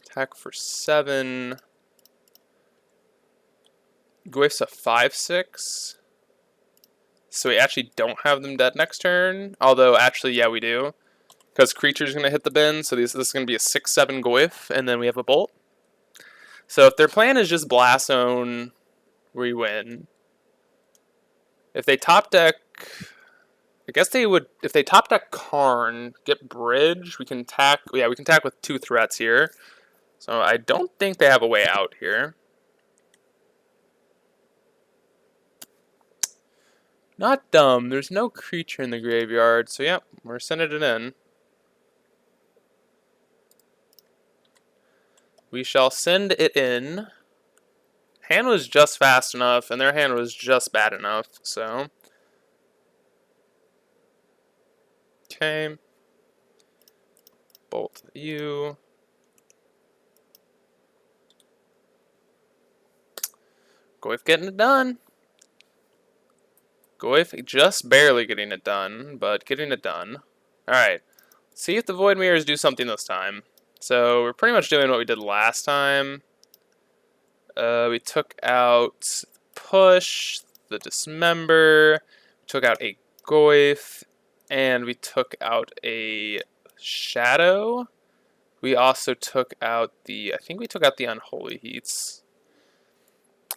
Attack for 7. Gwyff's a 5/6. So we actually don't have them dead next turn. Although, actually, yeah, we do. because creature's going to hit the bin. So this is going to be a 6/7 Goyf, and then we have a Bolt. So if their plan is just Blast Zone, we win. If they top deck, I guess they would. If they top deck Karn, get Bridge, we can tack. Yeah, we can tack with 2 threats here. So I don't think they have a way out here. Not dumb. There's no creature in the graveyard, so yeah, we're sending it in. We shall send it in. Hand was just fast enough, and their hand was just bad enough, so. Okay. Bolt you. Goyf getting it done. Goyf just barely getting it done, but getting it done. Alright. See if the Void Mirrors do something this time. So we're pretty much doing what we did last time. We took out Push, the Dismember, took out a Goyf, and we took out a Shadow. We also took out I think we took out the Unholy Heats.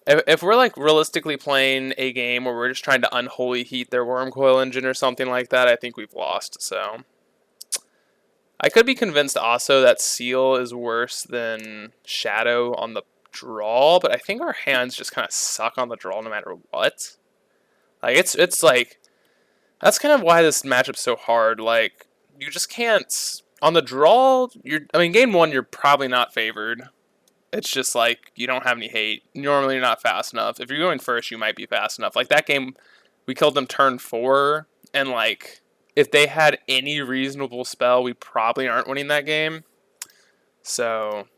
If we're like realistically playing a game where we're just trying to Unholy Heat their Wormcoil Engine or something like that, I think we've lost, so. I could be convinced also that Seal is worse than Shadow on the draw, but I think our hands just kind of suck on the draw no matter what. Like, it's like, that's kind of why this matchup's so hard. Like, you just can't, on the draw, game 1, you're probably not favored. It's just like, you don't have any hate. Normally, you're not fast enough. If you're going first, you might be fast enough. Like, that game, we killed them turn 4, and like, if they had any reasonable spell, we probably aren't winning that game. So,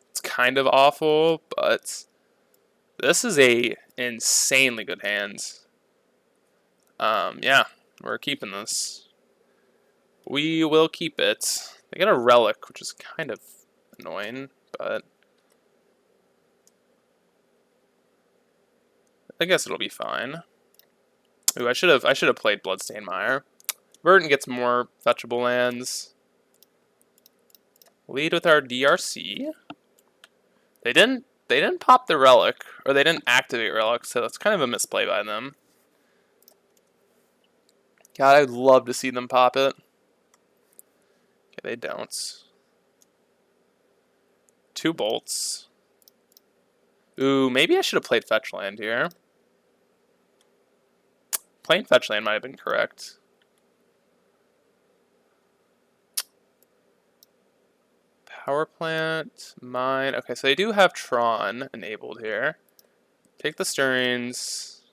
it's kind of awful, but this is a insanely good hand. Yeah, we're keeping this. We will keep it. They get a Relic, which is kind of annoying, but I guess it'll be fine. Ooh, I should have played Bloodstained Mire. Verdant gets more fetchable lands. Lead with our DRC. They didn't pop the Relic, or they didn't activate Relic, so that's kind of a misplay by them. God, I'd love to see them pop it. Okay, they don't. 2 bolts. Ooh, maybe I should have played Fetch Land here. Playing Fetch Land might have been correct. Power Plant, Mine. Okay, so they do have Tron enabled here. Take the Stirrings.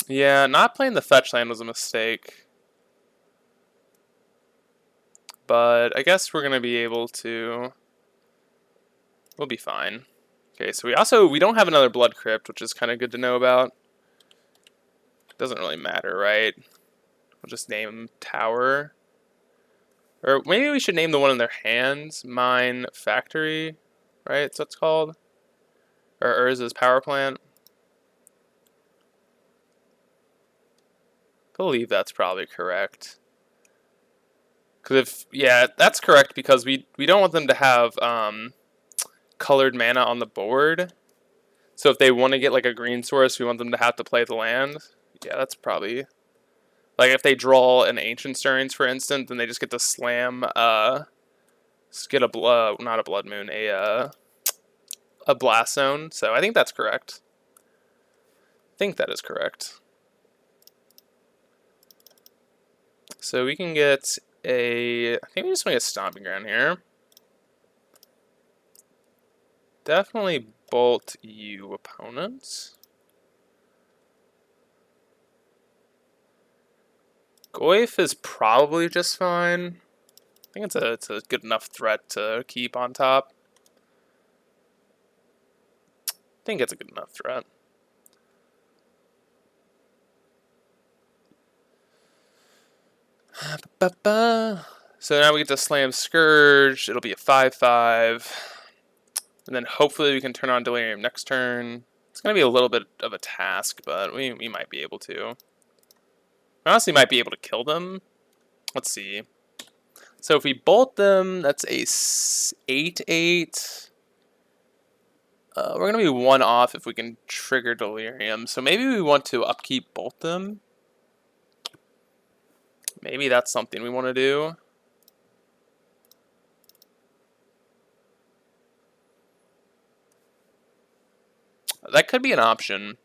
Yeah, not playing the Fetch Land was a mistake. But I guess we're going to be able to. We'll be fine. Okay, so we don't have another Blood Crypt, which is kind of good to know about. Doesn't really matter, right? We'll just name Tower. Or maybe we should name the one in their hands, Mine Factory, right? That's what it's called. Or Urza's Power Plant. I believe that's probably correct. Because yeah, that's correct because we don't want them to have colored mana on the board. So if they want to get like a green source, we want them to have to play the land. Yeah, that's probably. Like if they draw an Ancient Stirrings, for instance, then they just get to slam, get a not a Blood Moon, a Blast Zone. So I think that's correct. I think that is correct. So we can get I think we just want to get Stomping Ground here. Definitely bolt you, opponents. Goyf is probably just fine. I think it's a good enough threat to keep on top. I think it's a good enough threat. So now we get to slam Scourge. It'll be a 5/5. And then hopefully we can turn on Delirium next turn. It's going to be a little bit of a task, but we might be able to. I honestly might be able to kill them Let's see. So if we bolt them, that's a 8/8. We're going to be 1 off if we can trigger Delirium. So maybe we want to upkeep bolt them. Maybe that's something we want to do. That could be an option.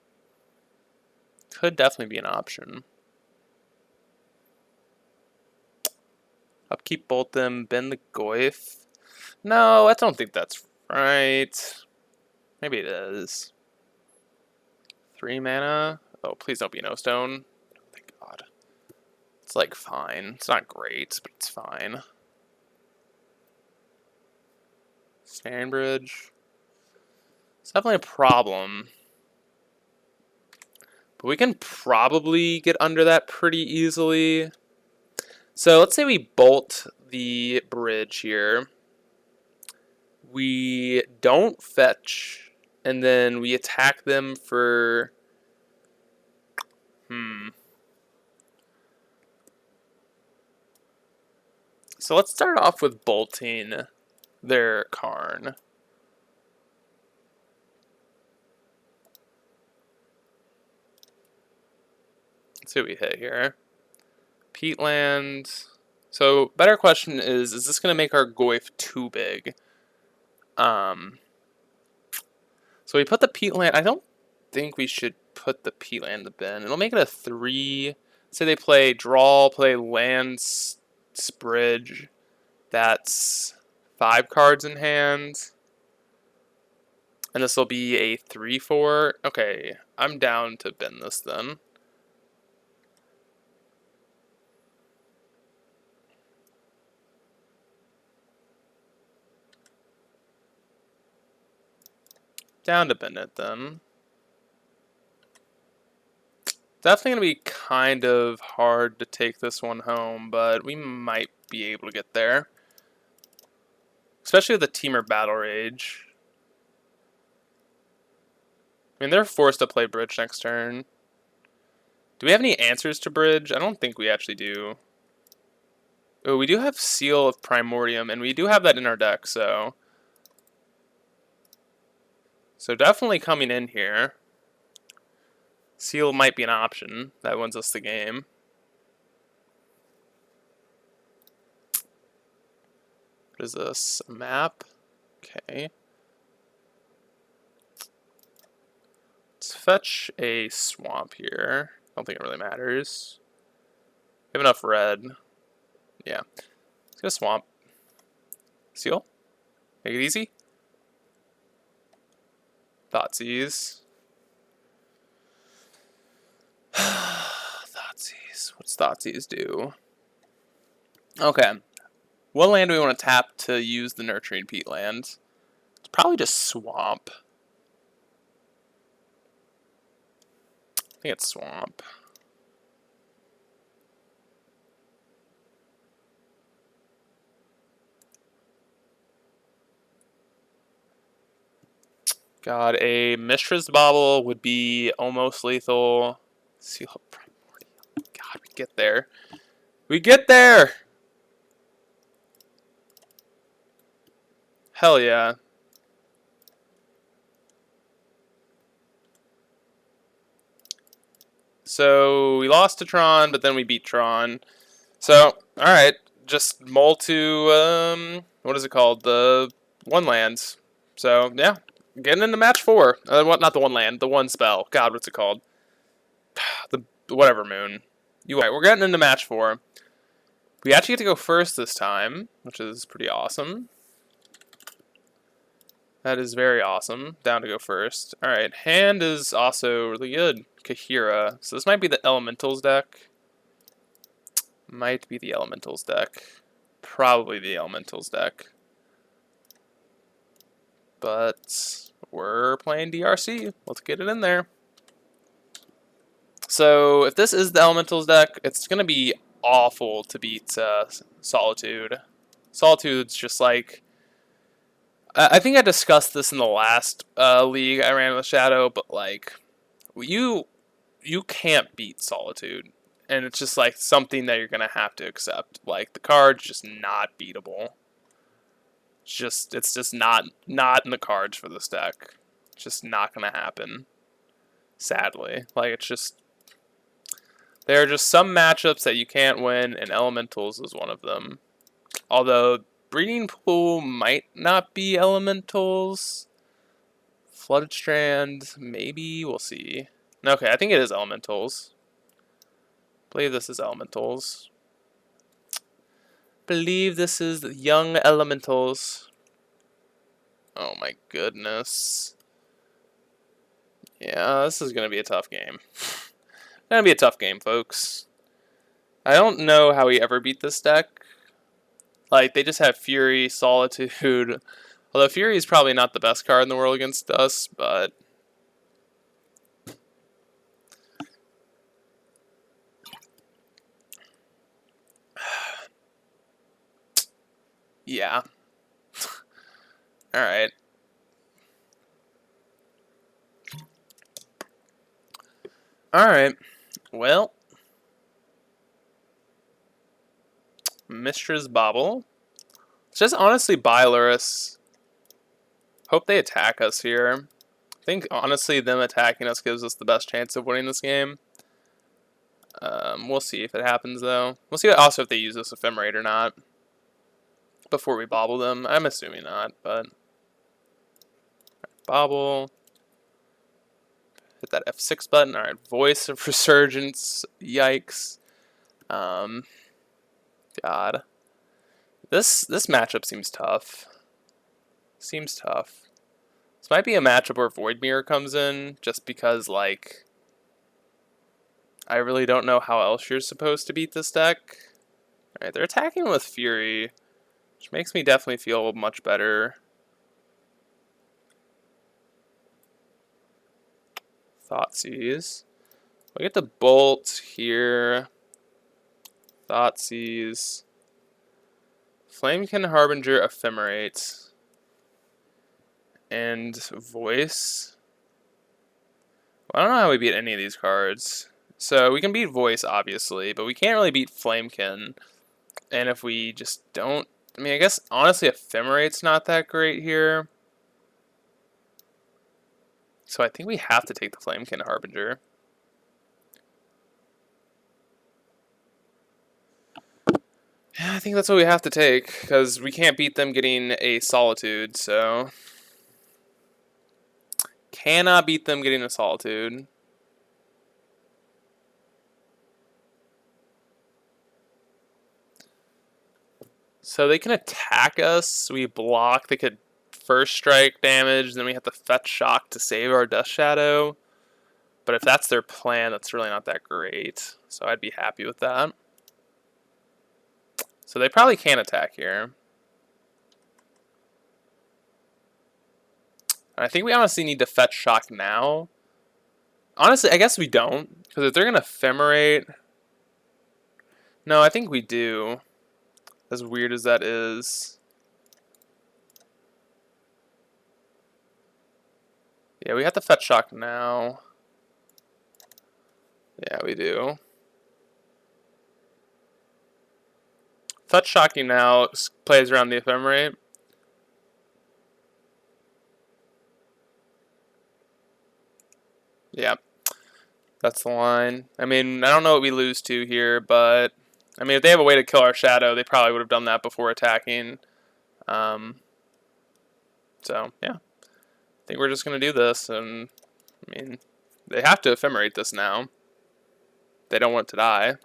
Could definitely be an option. Upkeep bolt them, bend the Goyf. No, I don't think that's right. Maybe it is. 3 mana. Oh, please don't be no stone. Thank God. It's like fine. It's not great, but it's fine. Stand bridge. It's definitely a problem. But we can probably get under that pretty easily. So let's say we bolt the bridge here. We don't fetch, and then we attack them for... So let's start off with bolting their Karn. Let's see what we hit here. Peatland. So, better question is this going to make our Goyf too big? So we put the peatland. I don't think we should put the peatland in the bin. It'll make it a 3. Say they play draw, play land, bridge. That's 5 cards in hand. And this will be a 3/4. Okay, I'm down to bin this then. Down to bin it then. Definitely going to be kind of hard to take this one home, but we might be able to get there. Especially with the Teamer Battle Rage. I mean, they're forced to play Bridge next turn. Do we have any answers to Bridge? I don't think we actually do. Oh, we do have Seal of Primordium, and we do have that in our deck, so... So definitely coming in here. Seal might be an option. That wins us the game. What is this? A map? Okay. Let's fetch a swamp here. I don't think it really matters. We have enough red. Yeah. Let's get a swamp. Seal? Make it easy. Thoughtseize. Thoughtseize. What's Thoughtseize do? Okay. What land do we want to tap to use the Nurturing Peatland? It's probably just Swamp. I think it's Swamp. God, a Mishra's Bauble would be almost lethal. Seal of Primordial. God, we get there. We get there! Hell yeah. So, we lost to Tron, but then we beat Tron. So, alright. Just mull to, what is it called? The one lands. So, yeah. Getting into match 4. Not the one land, the one spell. God, what's it called? The whatever moon. Right, we're getting into match 4. We actually get to go first this time, which is pretty awesome. That is very awesome. Down to go first. Alright, hand is also really good. Kahira. So this might be the Elementals deck. Might be the Elementals deck. Probably the Elementals deck. But we're playing DRC. Let's get it in there. So if this is the Elementals deck, it's going to be awful to beat Solitude. Solitude's just like... I think I discussed this in the last league I ran with Shadow, but like, you can't beat Solitude. And it's just like something that you're going to have to accept. Like the card's just not beatable. It's just not in the cards for this deck. It's just not going to happen. Sadly. Like it's just there are just some matchups that you can't win, and Elementals is one of them. Although Breeding Pool might not be Elementals. Flooded Strand, maybe, we'll see. Okay, I think it is Elementals. I believe this is Elementals. Believe this is the young Elementals. Oh my goodness. Yeah, this is gonna be a tough game. Gonna be a tough game, folks. I don't know how we ever beat this deck. Like, they just have Fury, Solitude. Although Fury is probably not the best card in the world against us, but... yeah. Alright. Alright. Well. Mistress Bobble. Let's just honestly buy Luris. Hope they attack us here. I think, honestly, them attacking us gives us the best chance of winning this game. We'll see if it happens, though. We'll see also if they use this Ephemerate or not before we bobble them. I'm assuming not, but... Bobble. Hit that F6 button. Alright, Voice of Resurgence. Yikes. God. This matchup seems tough. Seems tough. This might be a matchup where Void Mirror comes in, just because, like... I really don't know how else you're supposed to beat this deck. Alright, they're attacking with Fury, which makes me definitely feel much better. Thoughtseize. We get the Bolt here. Thoughtseize. Flamekin Harbinger Ephemerate. And Voice. Well, I don't know how we beat any of these cards. So we can beat Voice, obviously, but we can't really beat Flamekin. And if we just don't... I mean, I guess, honestly, Ephemerate's not that great here. So I think we have to take the Flamekin Harbinger. Yeah, I think that's what we have to take, because we can't beat them getting a Solitude, so... Cannot beat them getting a Solitude. So they can attack us, we block, they could first strike damage, then we have to fetch shock to save our Death Shadow. But if that's their plan, that's really not that great. So I'd be happy with that. So they probably can't attack here. And I think we honestly need to fetch shock now. Honestly, I guess we don't. Because if they're going to Ephemerate... No, I think we do. As weird as that is. Yeah, we have to fetch shock now. Yeah, we do. Fetch shocking now plays around the Ephemerate. Yeah. That's the line. I mean, I don't know what we lose to here, but... I mean, if they have a way to kill our shadow, they probably would have done that before attacking. So, yeah. I think we're just going to do this, and, I mean, they have to Ephemerate this now. They don't want to die.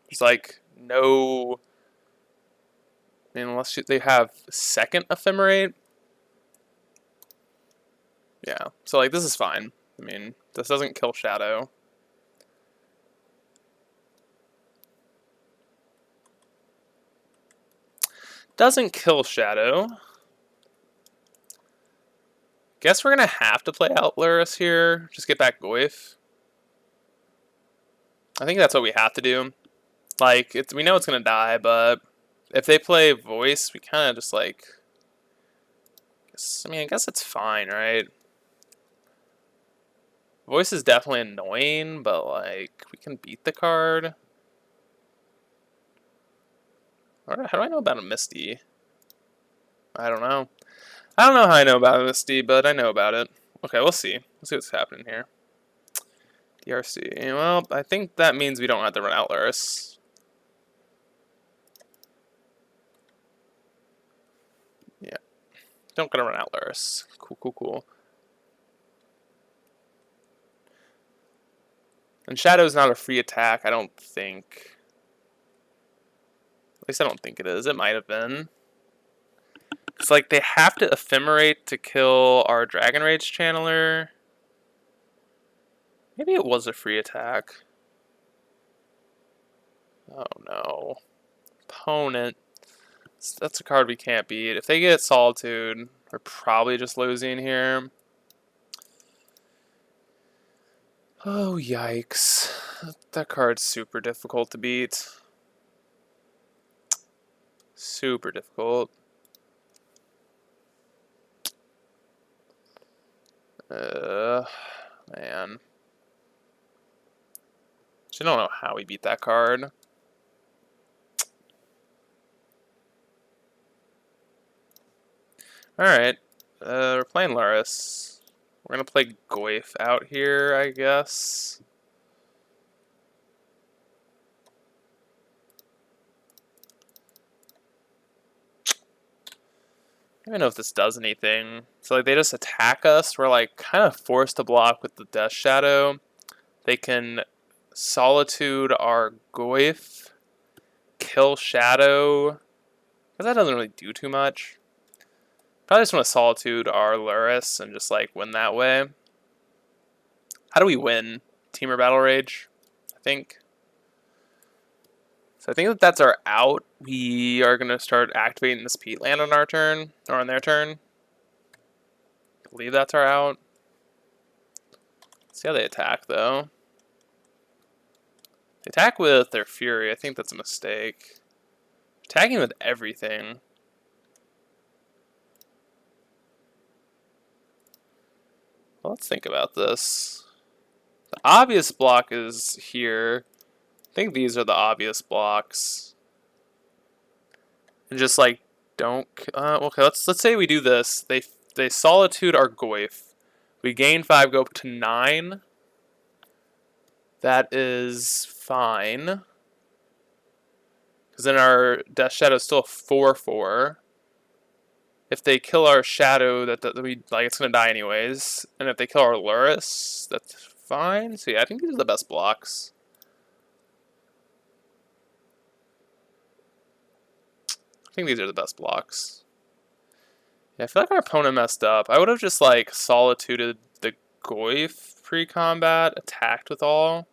There's, like, no... I mean, unless they have second Ephemerate. Yeah, so, like, this is fine. I mean, this doesn't kill shadow. Doesn't kill shadow. Guess we're going to have to play out Luris here. Just get back Goyf. I think that's what we have to do. Like, we know it's going to die, but if they play Voice, we kind of just, like... I mean, I guess it's fine, right? Voice is definitely annoying, but like we can beat the card. How do I know about a Misty? I don't know. I don't know how I know about a Misty, but I know about it. Okay, we'll see. Let's see what's happening here. DRC. Well, I think that means we don't have to run Outlaris. Yeah. Don't gotta run Outlaris. Cool, cool, cool. And Shadow's not a free attack, I don't think. At least I don't think it is. It might have been. It's like they have to ephemerate to kill our Dragon Rage Channeler. Maybe it was a free attack. Oh no. Opponent. That's a card we can't beat. If they get Solitude, we're probably just losing here. Oh, yikes. That card's super difficult to beat. Super difficult. Man. I don't know how we beat that card. Alright. We're playing Laris. We're gonna play Goyf out here, I guess. I don't even know if this does anything. So like they just attack us. We're like kind of forced to block with the Death Shadow. They can Solitude our Goyf, kill Shadow, because that doesn't really do too much. Probably just want to Solitude our Luris and just like win that way. How do we win? Team or Battle Rage, I think. So I think that that's our out. We are going to start activating this Peat Land on our turn, or on their turn. I believe that's our out. Let's see how they attack, though. They attack with their Fury. I think that's a mistake. Attacking with everything. Well, let's think about this. The obvious block is here. I think these are the obvious blocks. And just like don't. Okay, let's say we do this. They Solitude our Goyf. We gain 5, go up to 9. That is fine. Because then our Death Shadow is still a 4/4. If they kill our Shadow, that we like, it's gonna die anyways. And if they kill our Luris, that's fine. So yeah, I think these are the best blocks. I think these are the best blocks. Yeah, I feel like our opponent messed up. I would have just like Solituded the Goyf pre-combat, attacked with all,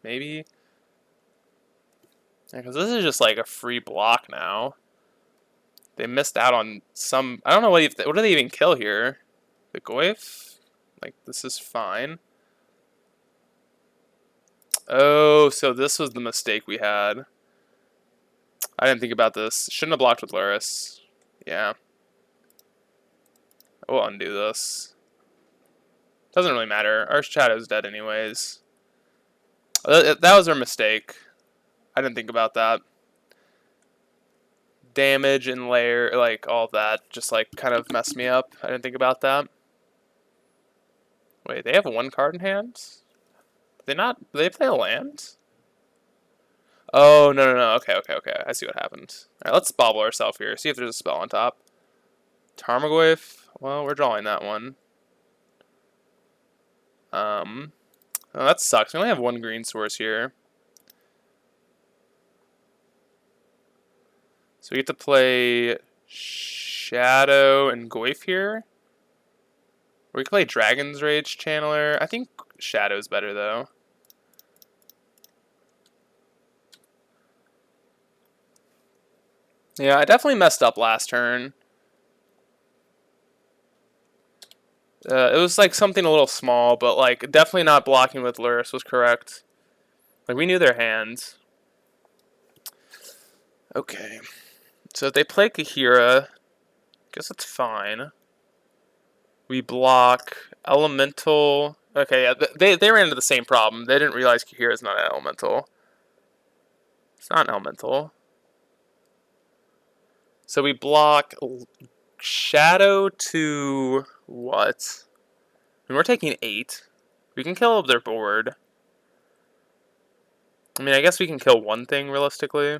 maybe. Yeah, because this is just like a free block now. They missed out on some. I don't know what do they even kill here? The Goyf? Like, this is fine. Oh, so this was the mistake we had. I didn't think about this. Shouldn't have blocked with Luris. Yeah. We'll undo this. Doesn't really matter. Our Shadow's dead anyways. That was our mistake. I didn't think about that. Damage and layer, like all that, just like kind of messed me up. I didn't think about that. Wait, they have 1 card in hand? Do they play a land? Oh, no. Okay. I see what happened. Alright, let's bobble ourselves here. See if there's a spell on top. Tarmogoyf? Well, we're drawing that one. Oh, that sucks. We only have 1 green source here. So we get to play Shadow and Goyf here. Or we can play Dragon's Rage Channeler. I think Shadow's better, though. Yeah, I definitely messed up last turn. It was like something a little small, but like definitely not blocking with Luris was correct. Like, we knew their hands. Okay. So if they play Kahira, I guess it's fine. We block Elemental Okay, yeah, they ran into the same problem. They didn't realize Kahira is not an elemental. It's not an elemental. So we block Shadow to what? And we're taking 8. We can kill up their board. I mean, I guess we can kill one thing realistically.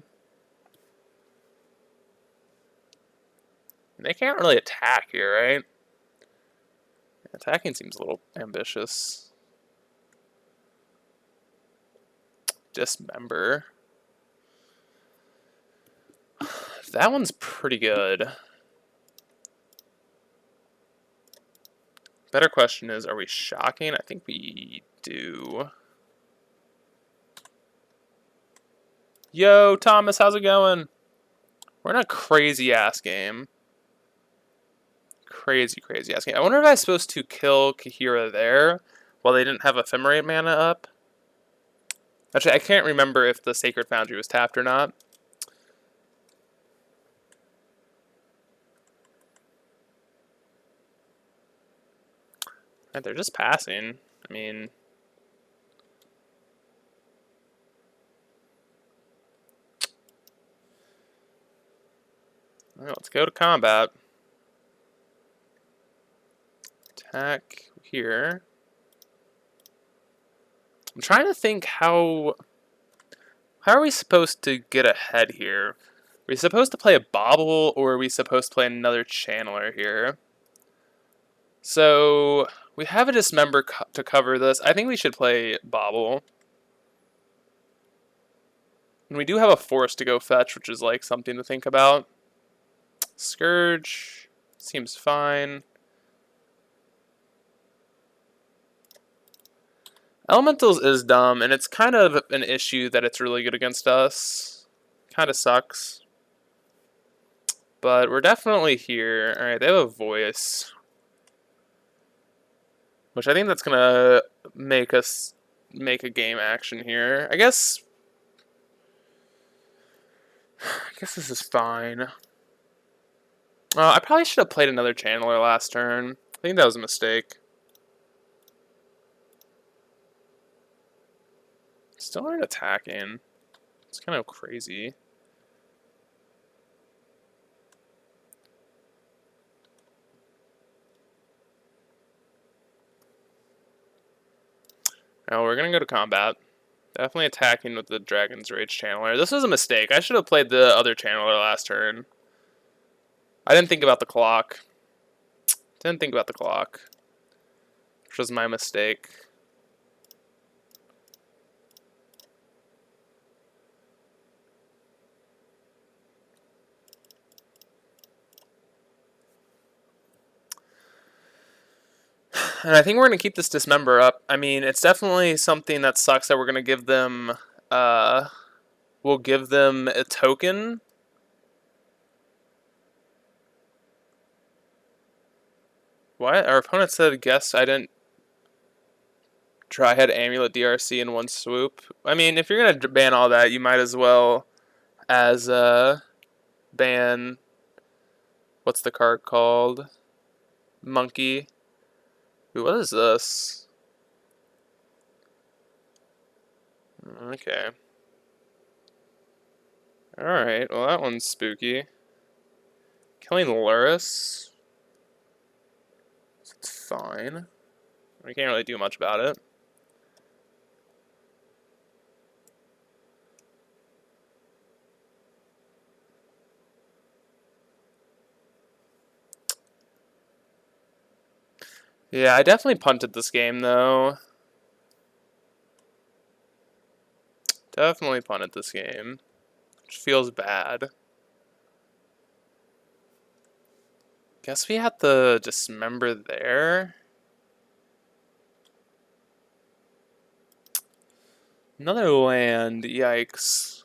They can't really attack here, right? Attacking seems a little ambitious. Dismember. That one's pretty good. Better question is, are we shocking? I think we do. Yo, Thomas, how's it going? We're in a crazy-ass game. Crazy ass game. I wonder if I was supposed to kill Kahira there while they didn't have Ephemerate mana up. Actually, I can't remember if the Sacred Foundry was tapped or not. They're just passing. I mean... Alright, let's go to combat. Attack here. I'm trying to think how are we supposed to get ahead here? Are we supposed to play a Bobble, or are we supposed to play another Channeler here? So, we have a Dismember to cover this. I think we should play Bobble. And we do have a Force to go fetch, which is like something to think about. Scourge seems fine. Elementals is dumb, and it's kind of an issue that it's really good against us. Kind of sucks. But we're definitely here. Alright, they have a Voice. Which I think that's going to make us make a game action here. I guess this is fine. I probably should have played another Channeler last turn. I think that was a mistake. Still aren't attacking. It's kind of crazy. Now we're going to go to combat. Definitely attacking with the Dragon's Rage Channeler. This was a mistake. I should have played the other Channeler last turn. I didn't think about the clock. Which was my mistake. And I think we're going to keep this Dismember up. I mean, it's definitely something that sucks that we're going to give them... we'll give them a token. What? Our opponent said, guess I didn't try head Amulet DRC in one swoop. I mean, if you're going to ban all that, you might as well as ban... What's the card called? Monkey. Ooh, what is this? Okay. Alright, well that one's spooky. Killing Luris. It's fine. We can't really do much about it. Yeah, I definitely punted this game though. Definitely punted this game. Which feels bad. Guess we had to Dismember there. Another land, yikes.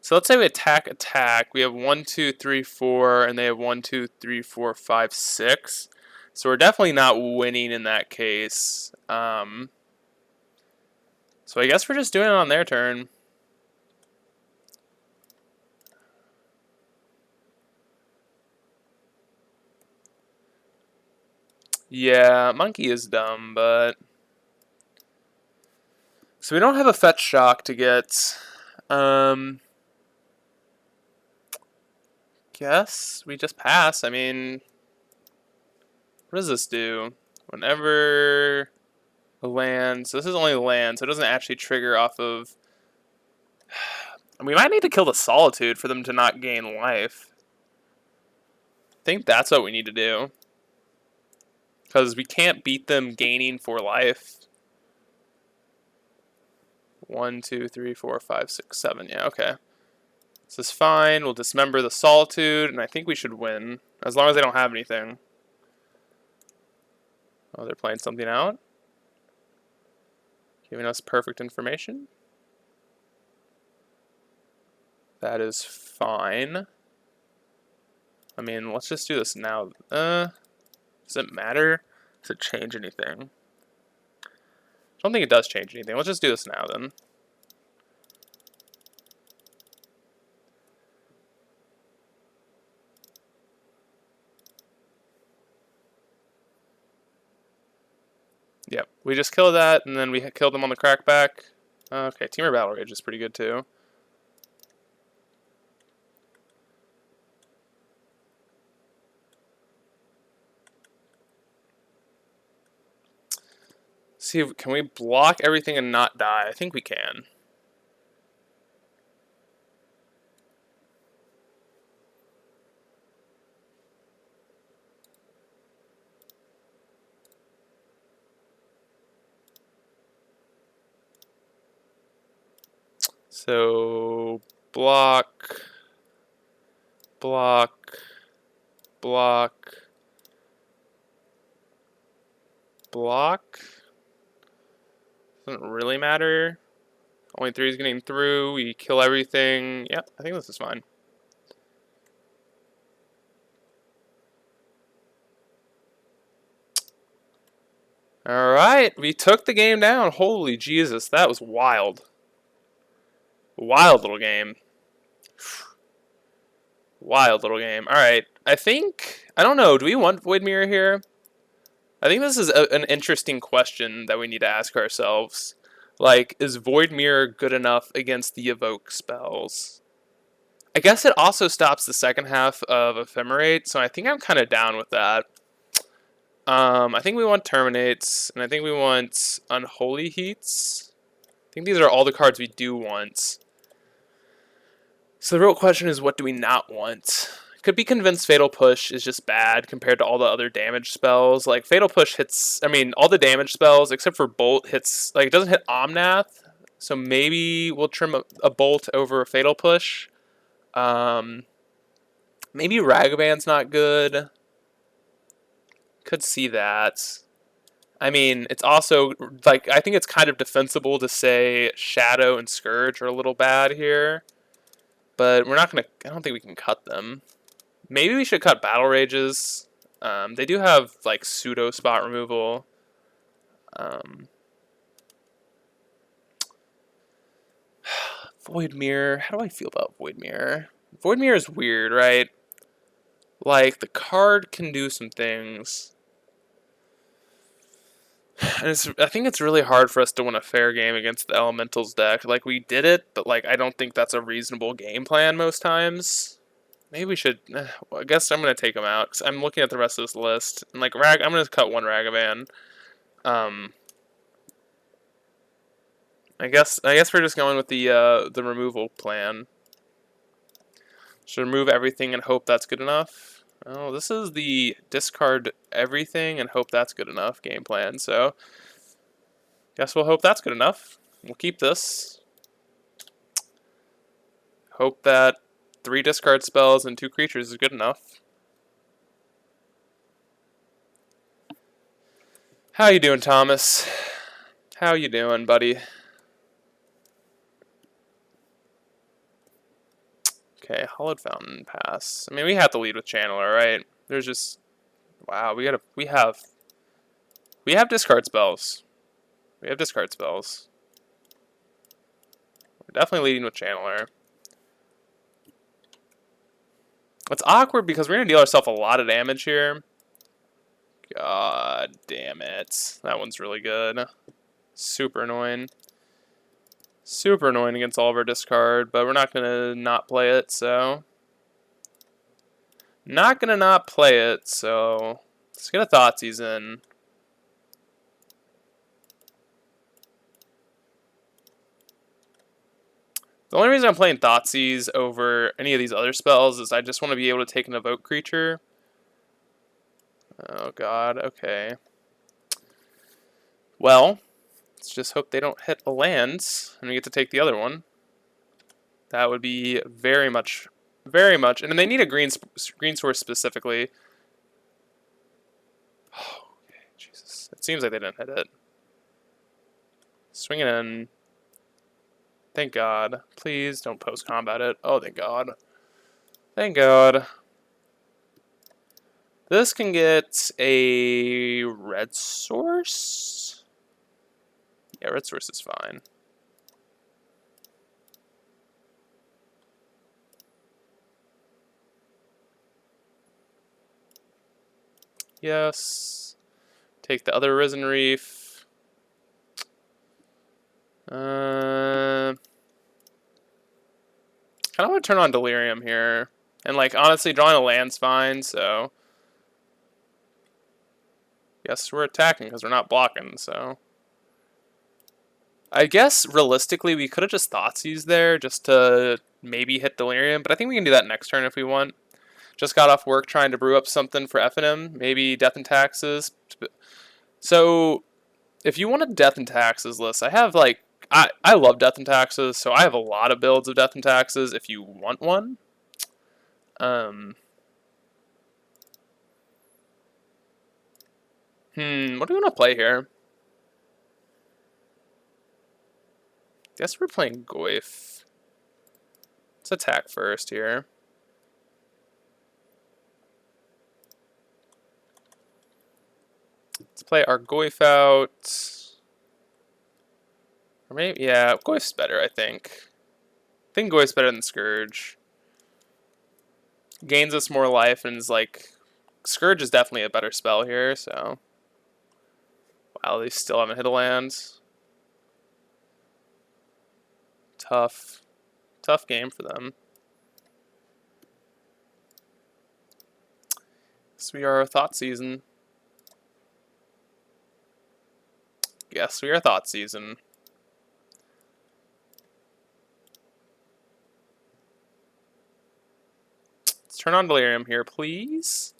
So let's say we attack. We have 1, 2, 3, 4, and they have 1, 2, 3, 4, 5, 6. So we're definitely not winning in that case. So I guess we're just doing it on their turn. Yeah, monkey is dumb, but... So we don't have a fetch shock to get. Guess we just pass. I mean, what does this do? Whenever a land... So this is only land, so it doesn't actually trigger off of... We might need to kill the Solitude for them to not gain life. I think that's what we need to do. Because we can't beat them gaining 4 life. 1, 2, 3, 4, 5, 6, 7. Yeah, okay. This is fine. We'll dismember the Solitude, and I think we should win. As long as they don't have anything. Oh, they're playing something out. Giving us perfect information. That is fine. I mean, let's just do this now. Does it matter? Does it change anything? I don't think it does change anything. Let's just do this now then. Yep, we just killed that, and then we killed them on the crackback. Okay, Teamer Battle Rage is pretty good too. See, can we block everything and not die? I think we can. So, block, block, block, block. Doesn't really matter. Only 3 is getting through. We kill everything. Yep, I think this is fine. Alright, we took the game down. Holy Jesus, that was wild. Wild little game. Wild little game. Alright, I don't know, do we want Void Mirror here? I think this is an interesting question that we need to ask ourselves. Like, is Void Mirror good enough against the Evoke spells? I guess it also stops the second half of Ephemerate, so I think I'm kind of down with that. I think we want Terminates, and I think we want Unholy Heats. I think these are all the cards we do want. So the real question is, what do we not want? Could be convinced Fatal Push is just bad compared to all the other damage spells. Like, Fatal Push hits, I mean, all the damage spells, except for Bolt, hits, like, it doesn't hit Omnath. So maybe we'll trim a Bolt over a Fatal Push. Maybe Ragaband's not good. Could see that. I mean, it's also, like, I think it's kind of defensible to say Shadow and Scourge are a little bad here. But we're not going to, I don't think we can cut them. Maybe we should cut Battle Rages. They do have, like, pseudo spot removal. Void Mirror. How do I feel about Void Mirror? Void Mirror is weird, right? Like, the card can do some things. And I think it's really hard for us to win a fair game against the Elementals deck. Like, we did it, but, like, I don't think that's a reasonable game plan most times. Maybe we should... Well, I guess I'm going to take them out, because I'm looking at the rest of this list. And, like, I'm going to cut one Ragavan. I guess we're just going with the removal plan. Should remove everything and hope that's good enough. Oh, this is the discard everything and hope that's good enough game plan. So, guess we'll hope that's good enough. We'll keep this. Hope that 3 discard spells and 2 creatures is good enough. How you doing, Thomas? How you doing, buddy? Okay, Hollowed Fountain pass. I mean, we have to lead with Channeler, right? There's just... Wow, we have discard spells. We have discard spells. We're definitely leading with Channeler. It's awkward because we're going to deal ourselves a lot of damage here. God damn it. That one's really good. Super annoying. Super annoying against all of our discard, but we're not going to not play it, so... Not going to not play it, so... Let's get a Thoughtseize in. The only reason I'm playing Thoughtseize over any of these other spells is I just want to be able to take an Evoke creature. Oh god, okay. Well, let's just hope they don't hit a land, and we get to take the other one. That would be very much, and they need a green source specifically. Oh, okay, Jesus. It seems like they didn't hit it. Swing it in. Thank God. Please don't post-combat it. Oh, thank God. Thank God. This can get a red source? Yeah, red source is fine. Yes. Take the other Risen Reef. Kind of want to turn on Delirium here. And, like, honestly, drawing a land's fine, so... Guess we're attacking because we're not blocking, so... I guess, realistically, we could have just Thoughtseized there just to maybe hit Delirium, but I think we can do that next turn if we want. Just got off work trying to brew up something for F&M, maybe Death and Taxes. So, if you want a Death and Taxes list, I have, like... I love Death and Taxes, so I have a lot of builds of Death and Taxes if you want one. What do we want to play here? Guess we're playing Goyf. Let's attack first here. Let's play our Goyf out. Or maybe, yeah, Goyf's better, I think. I think Goyf's better than Scourge. Gains us more life and is like... Scourge is definitely a better spell here, so... Wow, they still haven't hit a land. Tough. Tough game for them. So we are Thoughtseize. Yes, we are Thoughtseize. Let's turn on Delirium here, please.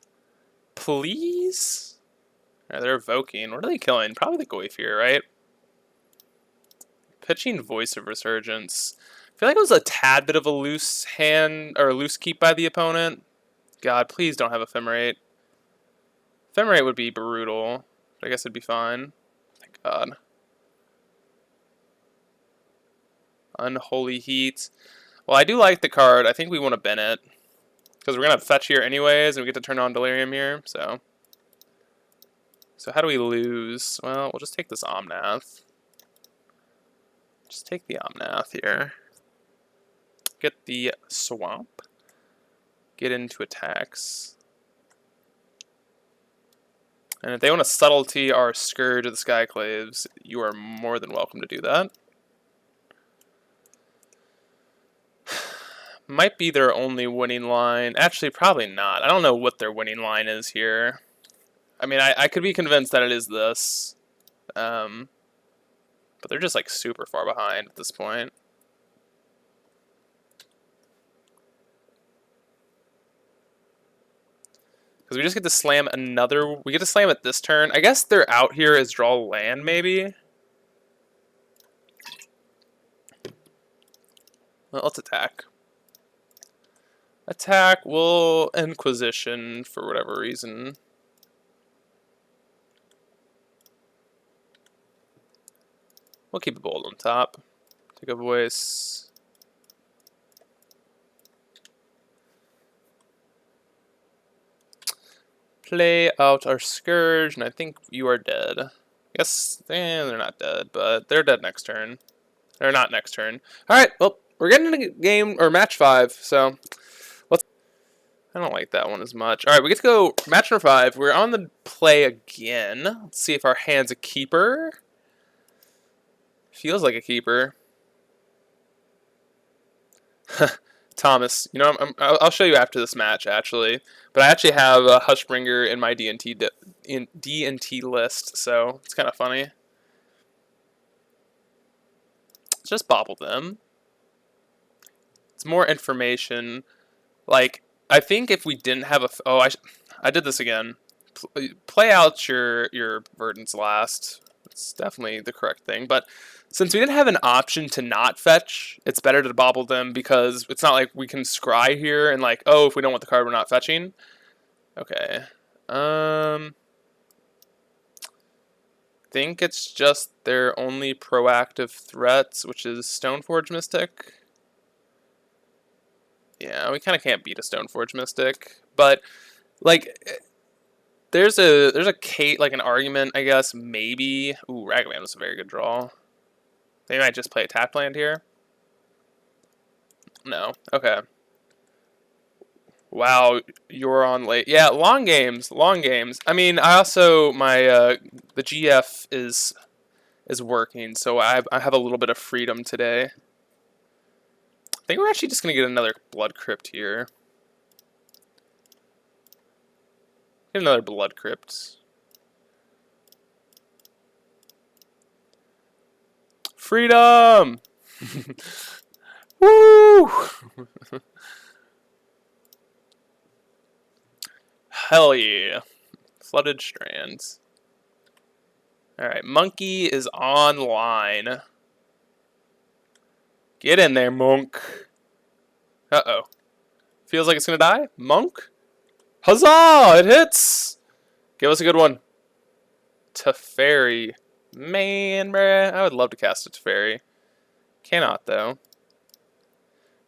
Please? Alright, they're evoking. What are they killing? Probably the Goyf here, right? Pitching Voice of Resurgence. I feel like it was a tad bit of a loose hand, or a loose keep by the opponent. God, please don't have Ephemerate. Ephemerate would be brutal, but I guess it'd be fine. Thank God. Unholy Heat. Well, I do like the card. I think we want to bin it. Because we're going to fetch here anyways, and we get to turn on Delirium here, so... So how do we lose? Well, we'll just take this Omnath. Just take the Omnath here. Get the Swamp. Get into attacks. And if they want to subtlety our Scourge of the Skyclaves, you are more than welcome to do that. Might be their only winning line. Actually, probably not. I don't know what their winning line is here. I mean, I could be convinced that it is this. But they're just, like, super far behind at this point. Because we just get to slam another... We get to slam it this turn. I guess their out here is draw land, maybe? Well, let's attack. Attack, we'll Inquisition for whatever reason. We'll keep a bold on top. Take a voice. Play out our Scourge, and I think you are dead. I guess they're not dead, but they're dead next turn. They're not next turn. Alright, well, we're getting into game, or match 5, so... I don't like that one as much. All right, we get to go match number 5. We're on the play again. Let's see if our hand's a keeper. Feels like a keeper. Thomas, you know, I'll show you after this match, actually. But I actually have a Hushbringer in my D&T list, so it's kind of funny. Let's just bobble them. It's more information. Like, I think if we didn't have a... Oh, I did this again. Play out your Verdant's last. It's definitely the correct thing. But since we didn't have an option to not fetch, it's better to bobble them because it's not like we can scry here and like, oh, if we don't want the card, we're not fetching. Okay. Think it's just their only proactive threats, which is Stoneforge Mystic. Yeah, we kind of can't beat a Stoneforge Mystic, but like there's a Kate, like an argument, I guess, maybe. Ooh, Ragavan was a very good draw. They might just play a tap land here. No. Okay. Wow, you're on late. Yeah, long games, long games. I mean, I also the GF is working, so I have a little bit of freedom today. I think we're actually just gonna get another Blood Crypt here. Get another Blood Crypt. Freedom! Woo! Hell yeah. Flooded Strands. Alright, Monkey is online. Get in there, Monk. Uh-oh. Feels like it's gonna die? Monk? Huzzah! It hits! Give us a good one. Teferi. Man, bruh. I would love to cast a Teferi. Cannot, though.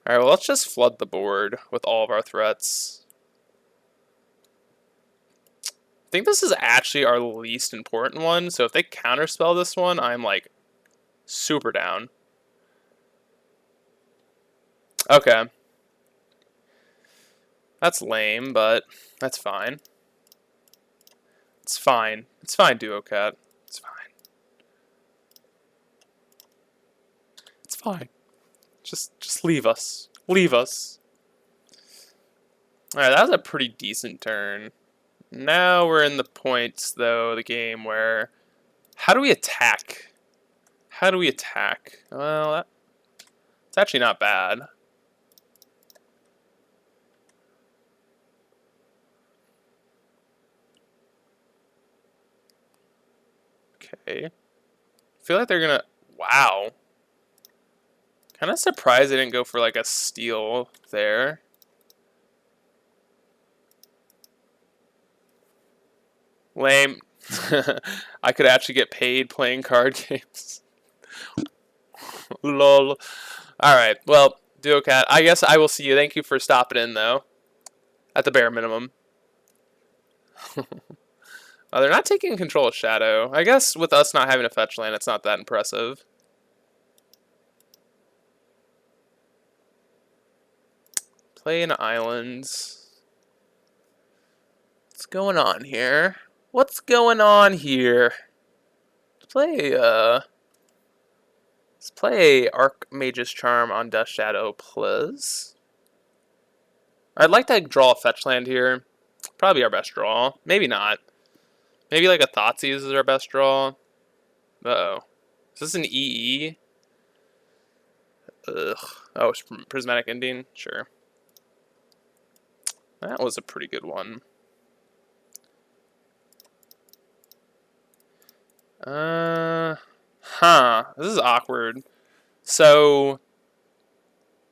Alright, well, let's just flood the board with all of our threats. I think this is actually our least important one, so if they counterspell this one, I'm, like, super down. Okay. That's lame, but that's fine. It's fine. It's fine, Duo Cat. It's fine. It's fine. Just leave us. Leave us. Alright, that was a pretty decent turn. Now we're in the points, though, the game where... How do we attack? How do we attack? Well, it's actually not bad. Okay. I feel like they're gonna... Wow. Kind of surprised they didn't go for, like, a steal there. Lame. I could actually get paid playing card games. Lol. Alright, well, Duo Cat, I guess I will see you. Thank you for stopping in, though. At the bare minimum. They're not taking control of Shadow. I guess with us not having a fetch land, it's not that impressive. Playing islands. What's going on here? What's going on here? Let's play Archmage's Charm on Death Shadow, please. I'd like to draw a fetch land here. Probably our best draw. Maybe not. Maybe like a Thoughtseize is our best draw. Uh-oh. Is this an EE? Ugh. Oh, it's Prismatic Ending? Sure. That was a pretty good one. This is awkward. So,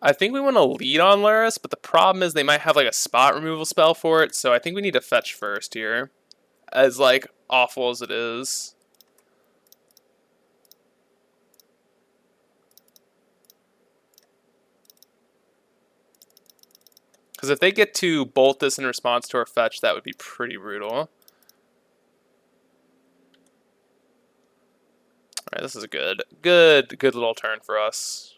I think we want to lead on Luris, but the problem is they might have like a spot removal spell for it, so I think we need to fetch first here. As like awful as it is. Because if they get to bolt this in response to our fetch, that would be pretty brutal. Alright, this is a good little turn for us.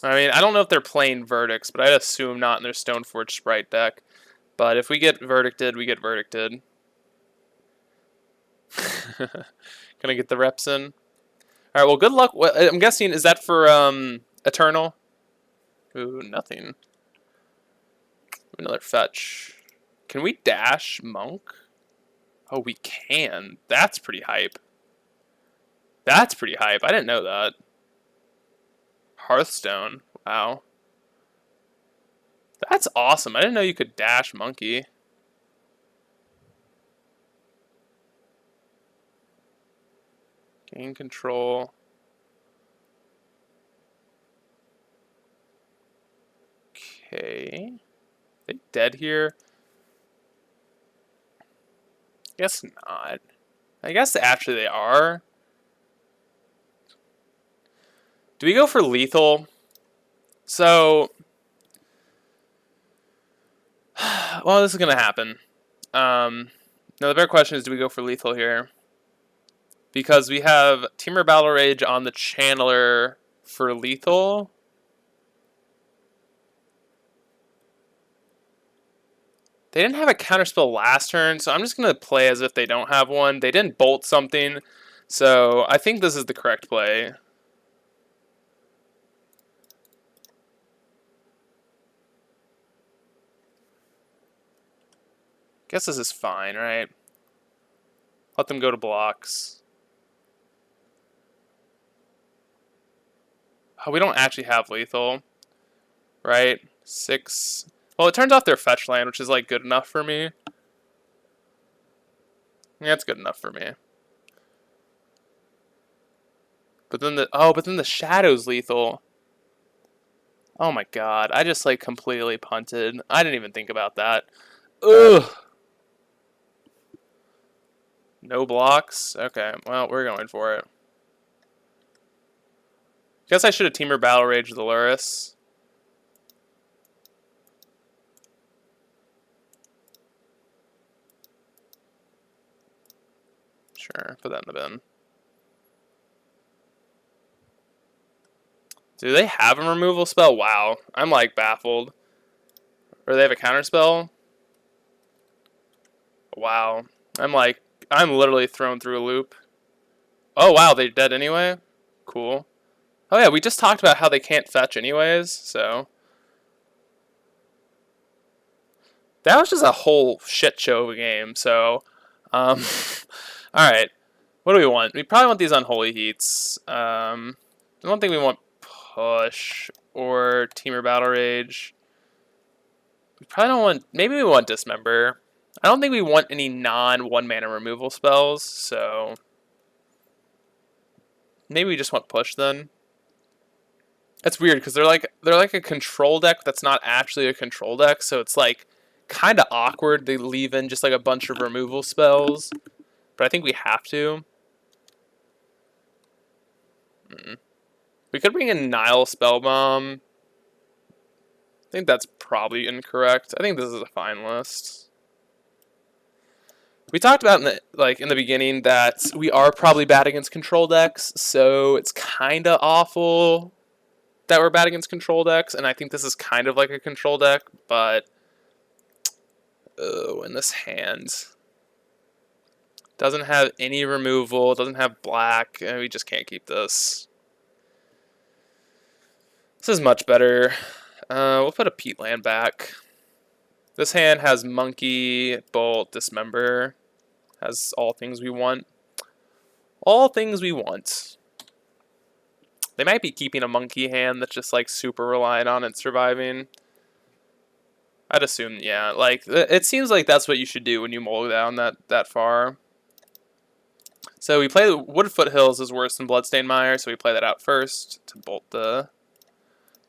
I mean, I don't know if they're playing Verdicts, but I'd assume not in their Stoneforge Sprite deck. But if we get verdicted, we get verdicted. Gonna get the reps in. All right, well, good luck. I'm guessing, is that for Eternal? Ooh, nothing. Another fetch. Can we dash Monk? Oh, we can. That's pretty hype. That's pretty hype. I didn't know that. Hearthstone. Wow. That's awesome. I didn't know you could dash Monkey. Gain control. Okay. Are they dead here? Guess not. I guess actually they are. Do we go for lethal? So, well, this is gonna happen. Now the better question is, do we go for lethal here? Because we have Temur Battle Rage on the Channeler for lethal. They didn't have a counterspell last turn, so I'm just going to play as if they don't have one. They didn't bolt something, so I think this is the correct play. Guess this is fine, right? Let them go to blocks. Oh, we don't actually have lethal, right? 6. Well, it turns off their fetch land, which is like good enough for me. Yeah, it's good enough for me. But then the Shadow's lethal. Oh my god, I just like completely punted. I didn't even think about that. Ugh. No blocks? Okay, well, we're going for it. Guess I should have Temur Battle Rage the Luris. Sure, put that in the bin. Do they have a removal spell? Wow, I'm like baffled. Or they have a counter spell? Wow, I'm literally thrown through a loop. Oh wow, they're dead anyway? Cool. Oh yeah, we just talked about how they can't fetch anyways, so. That was just a whole shit show of a game, so. Alright. What do we want? We probably want these Unholy Heats. I don't think we want Push or Temur Battle Rage. We probably don't want... Maybe we want Dismember. I don't think we want any non-1 mana removal spells, so... Maybe we just want Push then. That's weird, because they're like a control deck that's not actually a control deck, so it's like kind of awkward. They leave in just like a bunch of removal spells. But I think we have to. We could bring in Nile Spellbomb. I think that's probably incorrect. I think this is a fine list. We talked about in the beginning that we are probably bad against control decks, so it's kind of awful that we're bad against control decks, and I think this is kind of like a control deck, but in this hand doesn't have any removal, doesn't have black, and we just can't keep this. This is much better. We'll put a Peat land back. This hand has Monkey, Bolt, Dismember. Has all things we want. All things we want. They might be keeping a Monkey hand that's just like super reliant on it surviving. I'd assume, yeah. Like, it seems like that's what you should do when you mull down that far. So we play the Wood Foothills is worse than Bloodstained Mire, so we play that out first to bolt the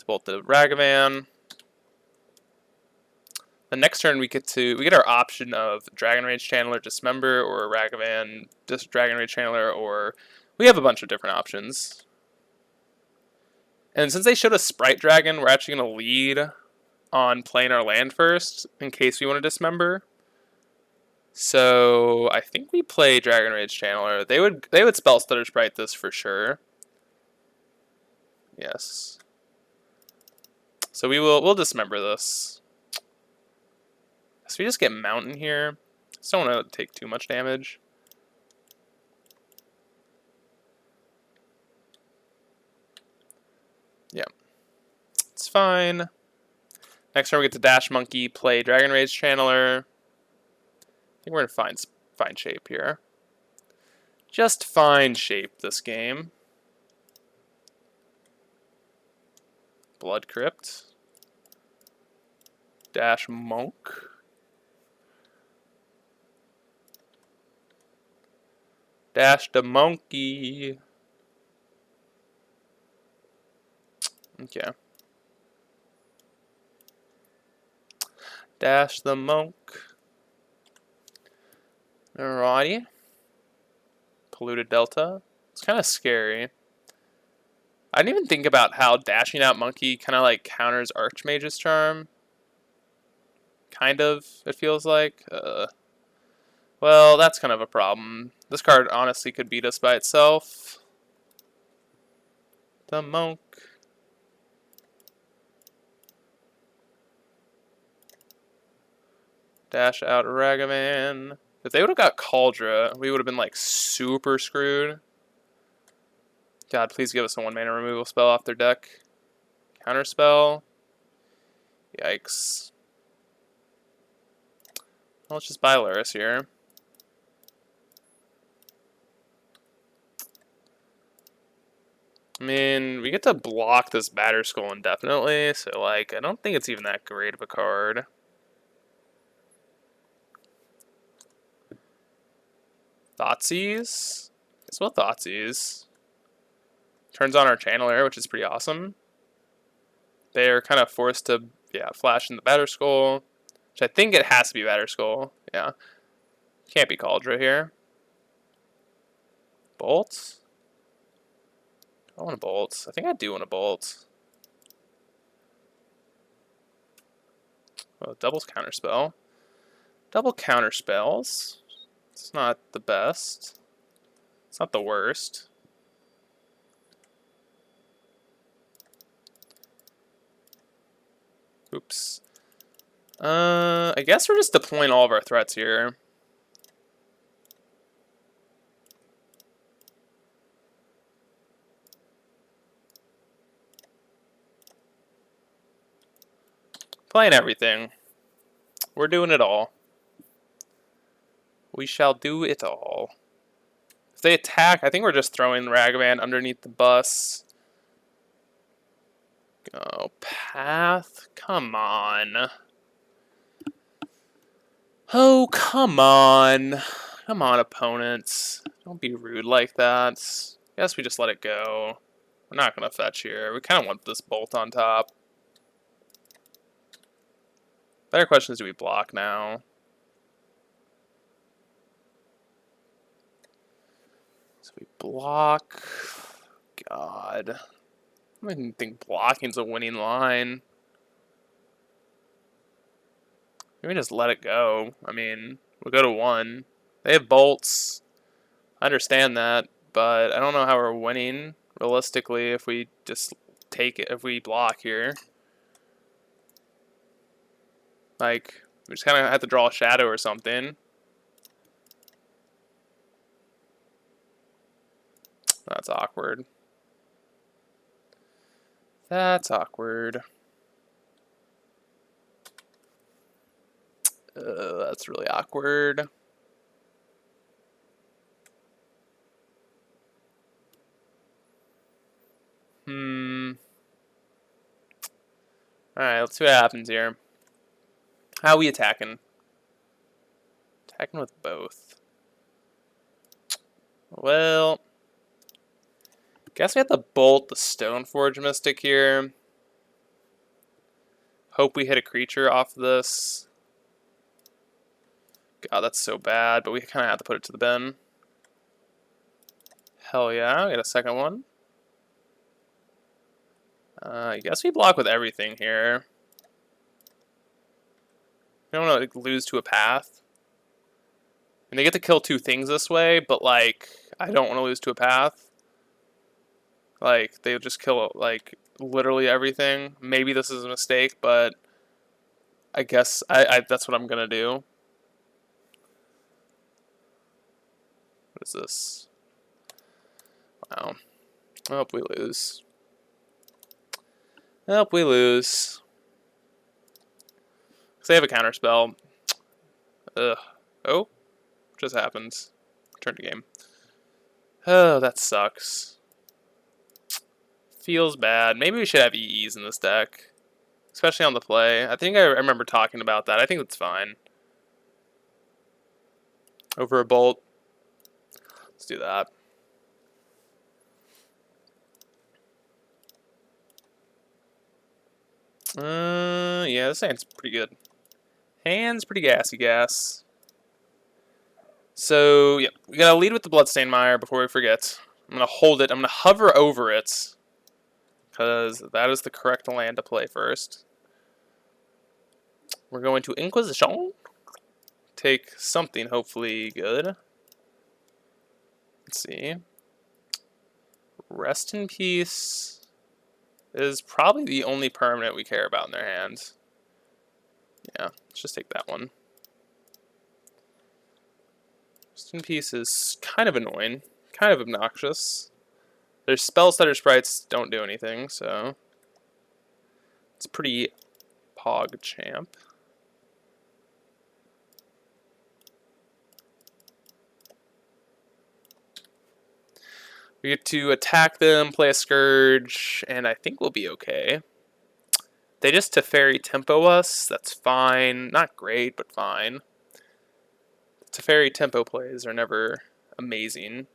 Ragavan. The next turn we get our option of Dragon Rage Channeler, Dismember, or Ragavan, Dragon Rage Channeler, or we have a bunch of different options. And since they showed us Sprite Dragon, we're actually going to lead on playing our land first in case we want to Dismember. So I think we play Dragon Rage Channeler. They would Spell Stutter Sprite this for sure. Yes. So we'll Dismember this. So we just get mountain here. Just don't want to take too much damage. Yeah, it's fine. Next turn we get to Dash Monkey, play Dragon Rage Channeler. I think we're in fine shape here. Just fine shape this game. Blood Crypt. Dash Monk. Dash the Monkey. Okay. Dash the Monk. Alrighty. Polluted Delta. It's kind of scary. I didn't even think about how dashing out Monkey kind of like counters Archmage's Charm. Kind of, it feels like. Well, that's kind of a problem. This card honestly could beat us by itself. The Monk. Dash out Ragavan. If they would have got Cauldra, we would have been like super screwed. God, please give us a 1-mana removal spell off their deck. Counterspell. Yikes. Well, let's just buy Luris here. I mean, we get to block this Batterskull indefinitely, so like, I don't think it's even that great of a card. Thoughtseize? Guess we'll Thoughtseize. Turns on our Channeler, which is pretty awesome. They're kind of forced to, yeah, flash in the Batterskull, which I think it has to be Batterskull. Yeah. Can't be Cauldra here. Bolt? I want a Bolt. I think I do want a Bolt. Oh, doubles Counterspell. Double Counterspells. It's not the best. It's not the worst. Oops. I guess we're just deploying all of our threats here. Playing everything. We're doing it all. We shall do it all. If they attack, I think we're just throwing Ragavan underneath the bus. Oh, Path? Come on. Oh, come on. Come on, opponents. Don't be rude like that. Guess we just let it go. We're not going to fetch here. We kind of want this Bolt on top. Better question is, do we block now? So we block. God. I don't even think blocking's a winning line. Maybe just let it go. I mean, we'll go to 1. They have bolts. I understand that, but I don't know how we're winning realistically if we just take it, if we block here. Like, we just kind of have to draw a shadow or something. That's awkward. That's awkward. That's really awkward. Alright, let's see what happens here. How are we attacking? Attacking with both. Well, guess we have to bolt the Stoneforge Mystic here. Hope we hit a creature off of this. God, that's so bad, but we kind of have to put it to the bin. Hell yeah, we get a second one. I guess we block with everything here. We don't want to lose to a path. And they get to kill 2 things this way, but like, I don't want to lose to a path. Like, they'll just kill, like, literally everything. Maybe this is a mistake, but I guess I that's what I'm gonna do. What is this? Wow. I hope we lose. I hope we lose. Because they have a counterspell. Ugh. Oh, just happens. Turn to game. Oh, that sucks. Feels bad. Maybe we should have EEs in this deck. Especially on the play. I think I remember talking about that. I think that's fine. Over a bolt. Let's do that. Yeah, this hand's pretty good. Hand's pretty gassy gas. So, yeah, we gotta lead with the Bloodstained Mire before we forget. I'm gonna hold it. I'm gonna hover over it. Because that is the correct land to play first. We're going to Inquisition. Take something hopefully good. Let's see. Rest in Peace is probably the only permanent we care about in their hands. Yeah, let's just take that one. Rest in Peace is kind of annoying, kind of obnoxious. Their spell stutter sprites don't do anything, so it's pretty pog champ. We get to attack them, play a Scourge, and I think we'll be okay. They just Teferi tempo us, that's fine. Not great, but fine. Teferi tempo plays are never amazing.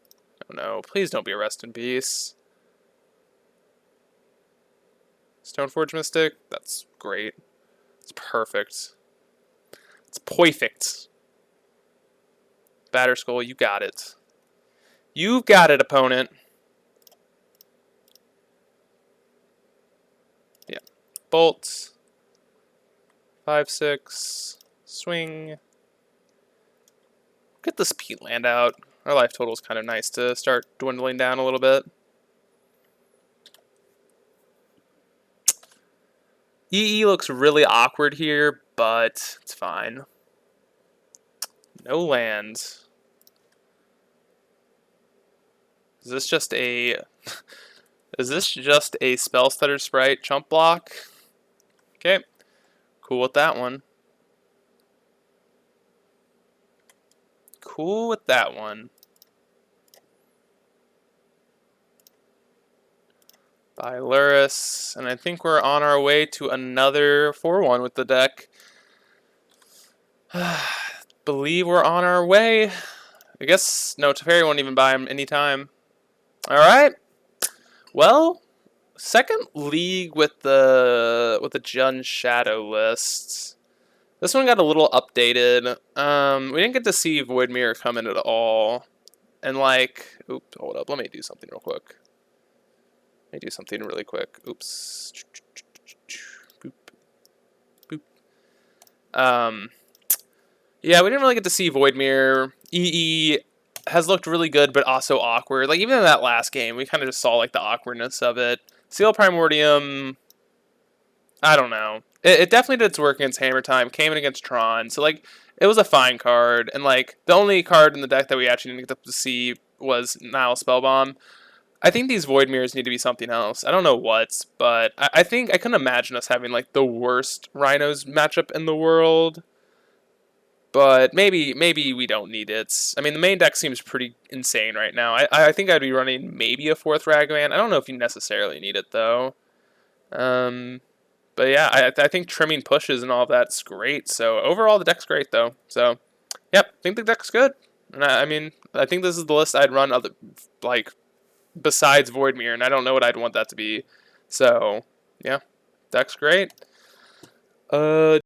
Oh no, please don't be a Rest in Peace. Stoneforge Mystic, that's great. It's perfect. It's perfect. Batterskull, you got it. You've got it, opponent. Yeah. Bolt. 5/6. Swing. Get the speed land out. Our life total is kind of nice to start dwindling down a little bit. EE looks really awkward here, but it's fine. No land. Is this just a is this just a spell stutter sprite chump block? Okay. Cool with that one. Cool with that one. By Luris, and I think we're on our way to another 4-1 with the deck. Believe we're on our way. I guess no, Teferi won't even buy him anytime. All right. Well, second league with the Jun Shadow list. This one got a little updated. We didn't get to see Void Mirror come in at all, and like, oops, hold up. Let me do something real quick. Let me do something really quick. Oops. Boop. Boop. Yeah, we didn't really get to see Void Mirror. EE has looked really good, but also awkward. Like, even in that last game, we kind of just saw, like, the awkwardness of it. Seal Primordium, I don't know. It definitely did its work against Hammer Time, came in against Tron, so, like, it was a fine card. And, like, the only card in the deck that we actually didn't get to see was Nile Spellbomb. I think these Void Mirrors need to be something else. I don't know what, but I think I couldn't imagine us having, like, the worst Rhinos matchup in the world. But maybe we don't need it. I mean, the main deck seems pretty insane right now. I think I'd be running maybe a 4th Ragavan. I don't know if you necessarily need it, though. But yeah, I think trimming pushes and all of that's great. So overall, the deck's great, though. So, yep, I think the deck's good. And I mean, I think this is the list I'd run other, like, besides Voidmere, and I don't know what I'd want that to be. So, yeah, deck's great.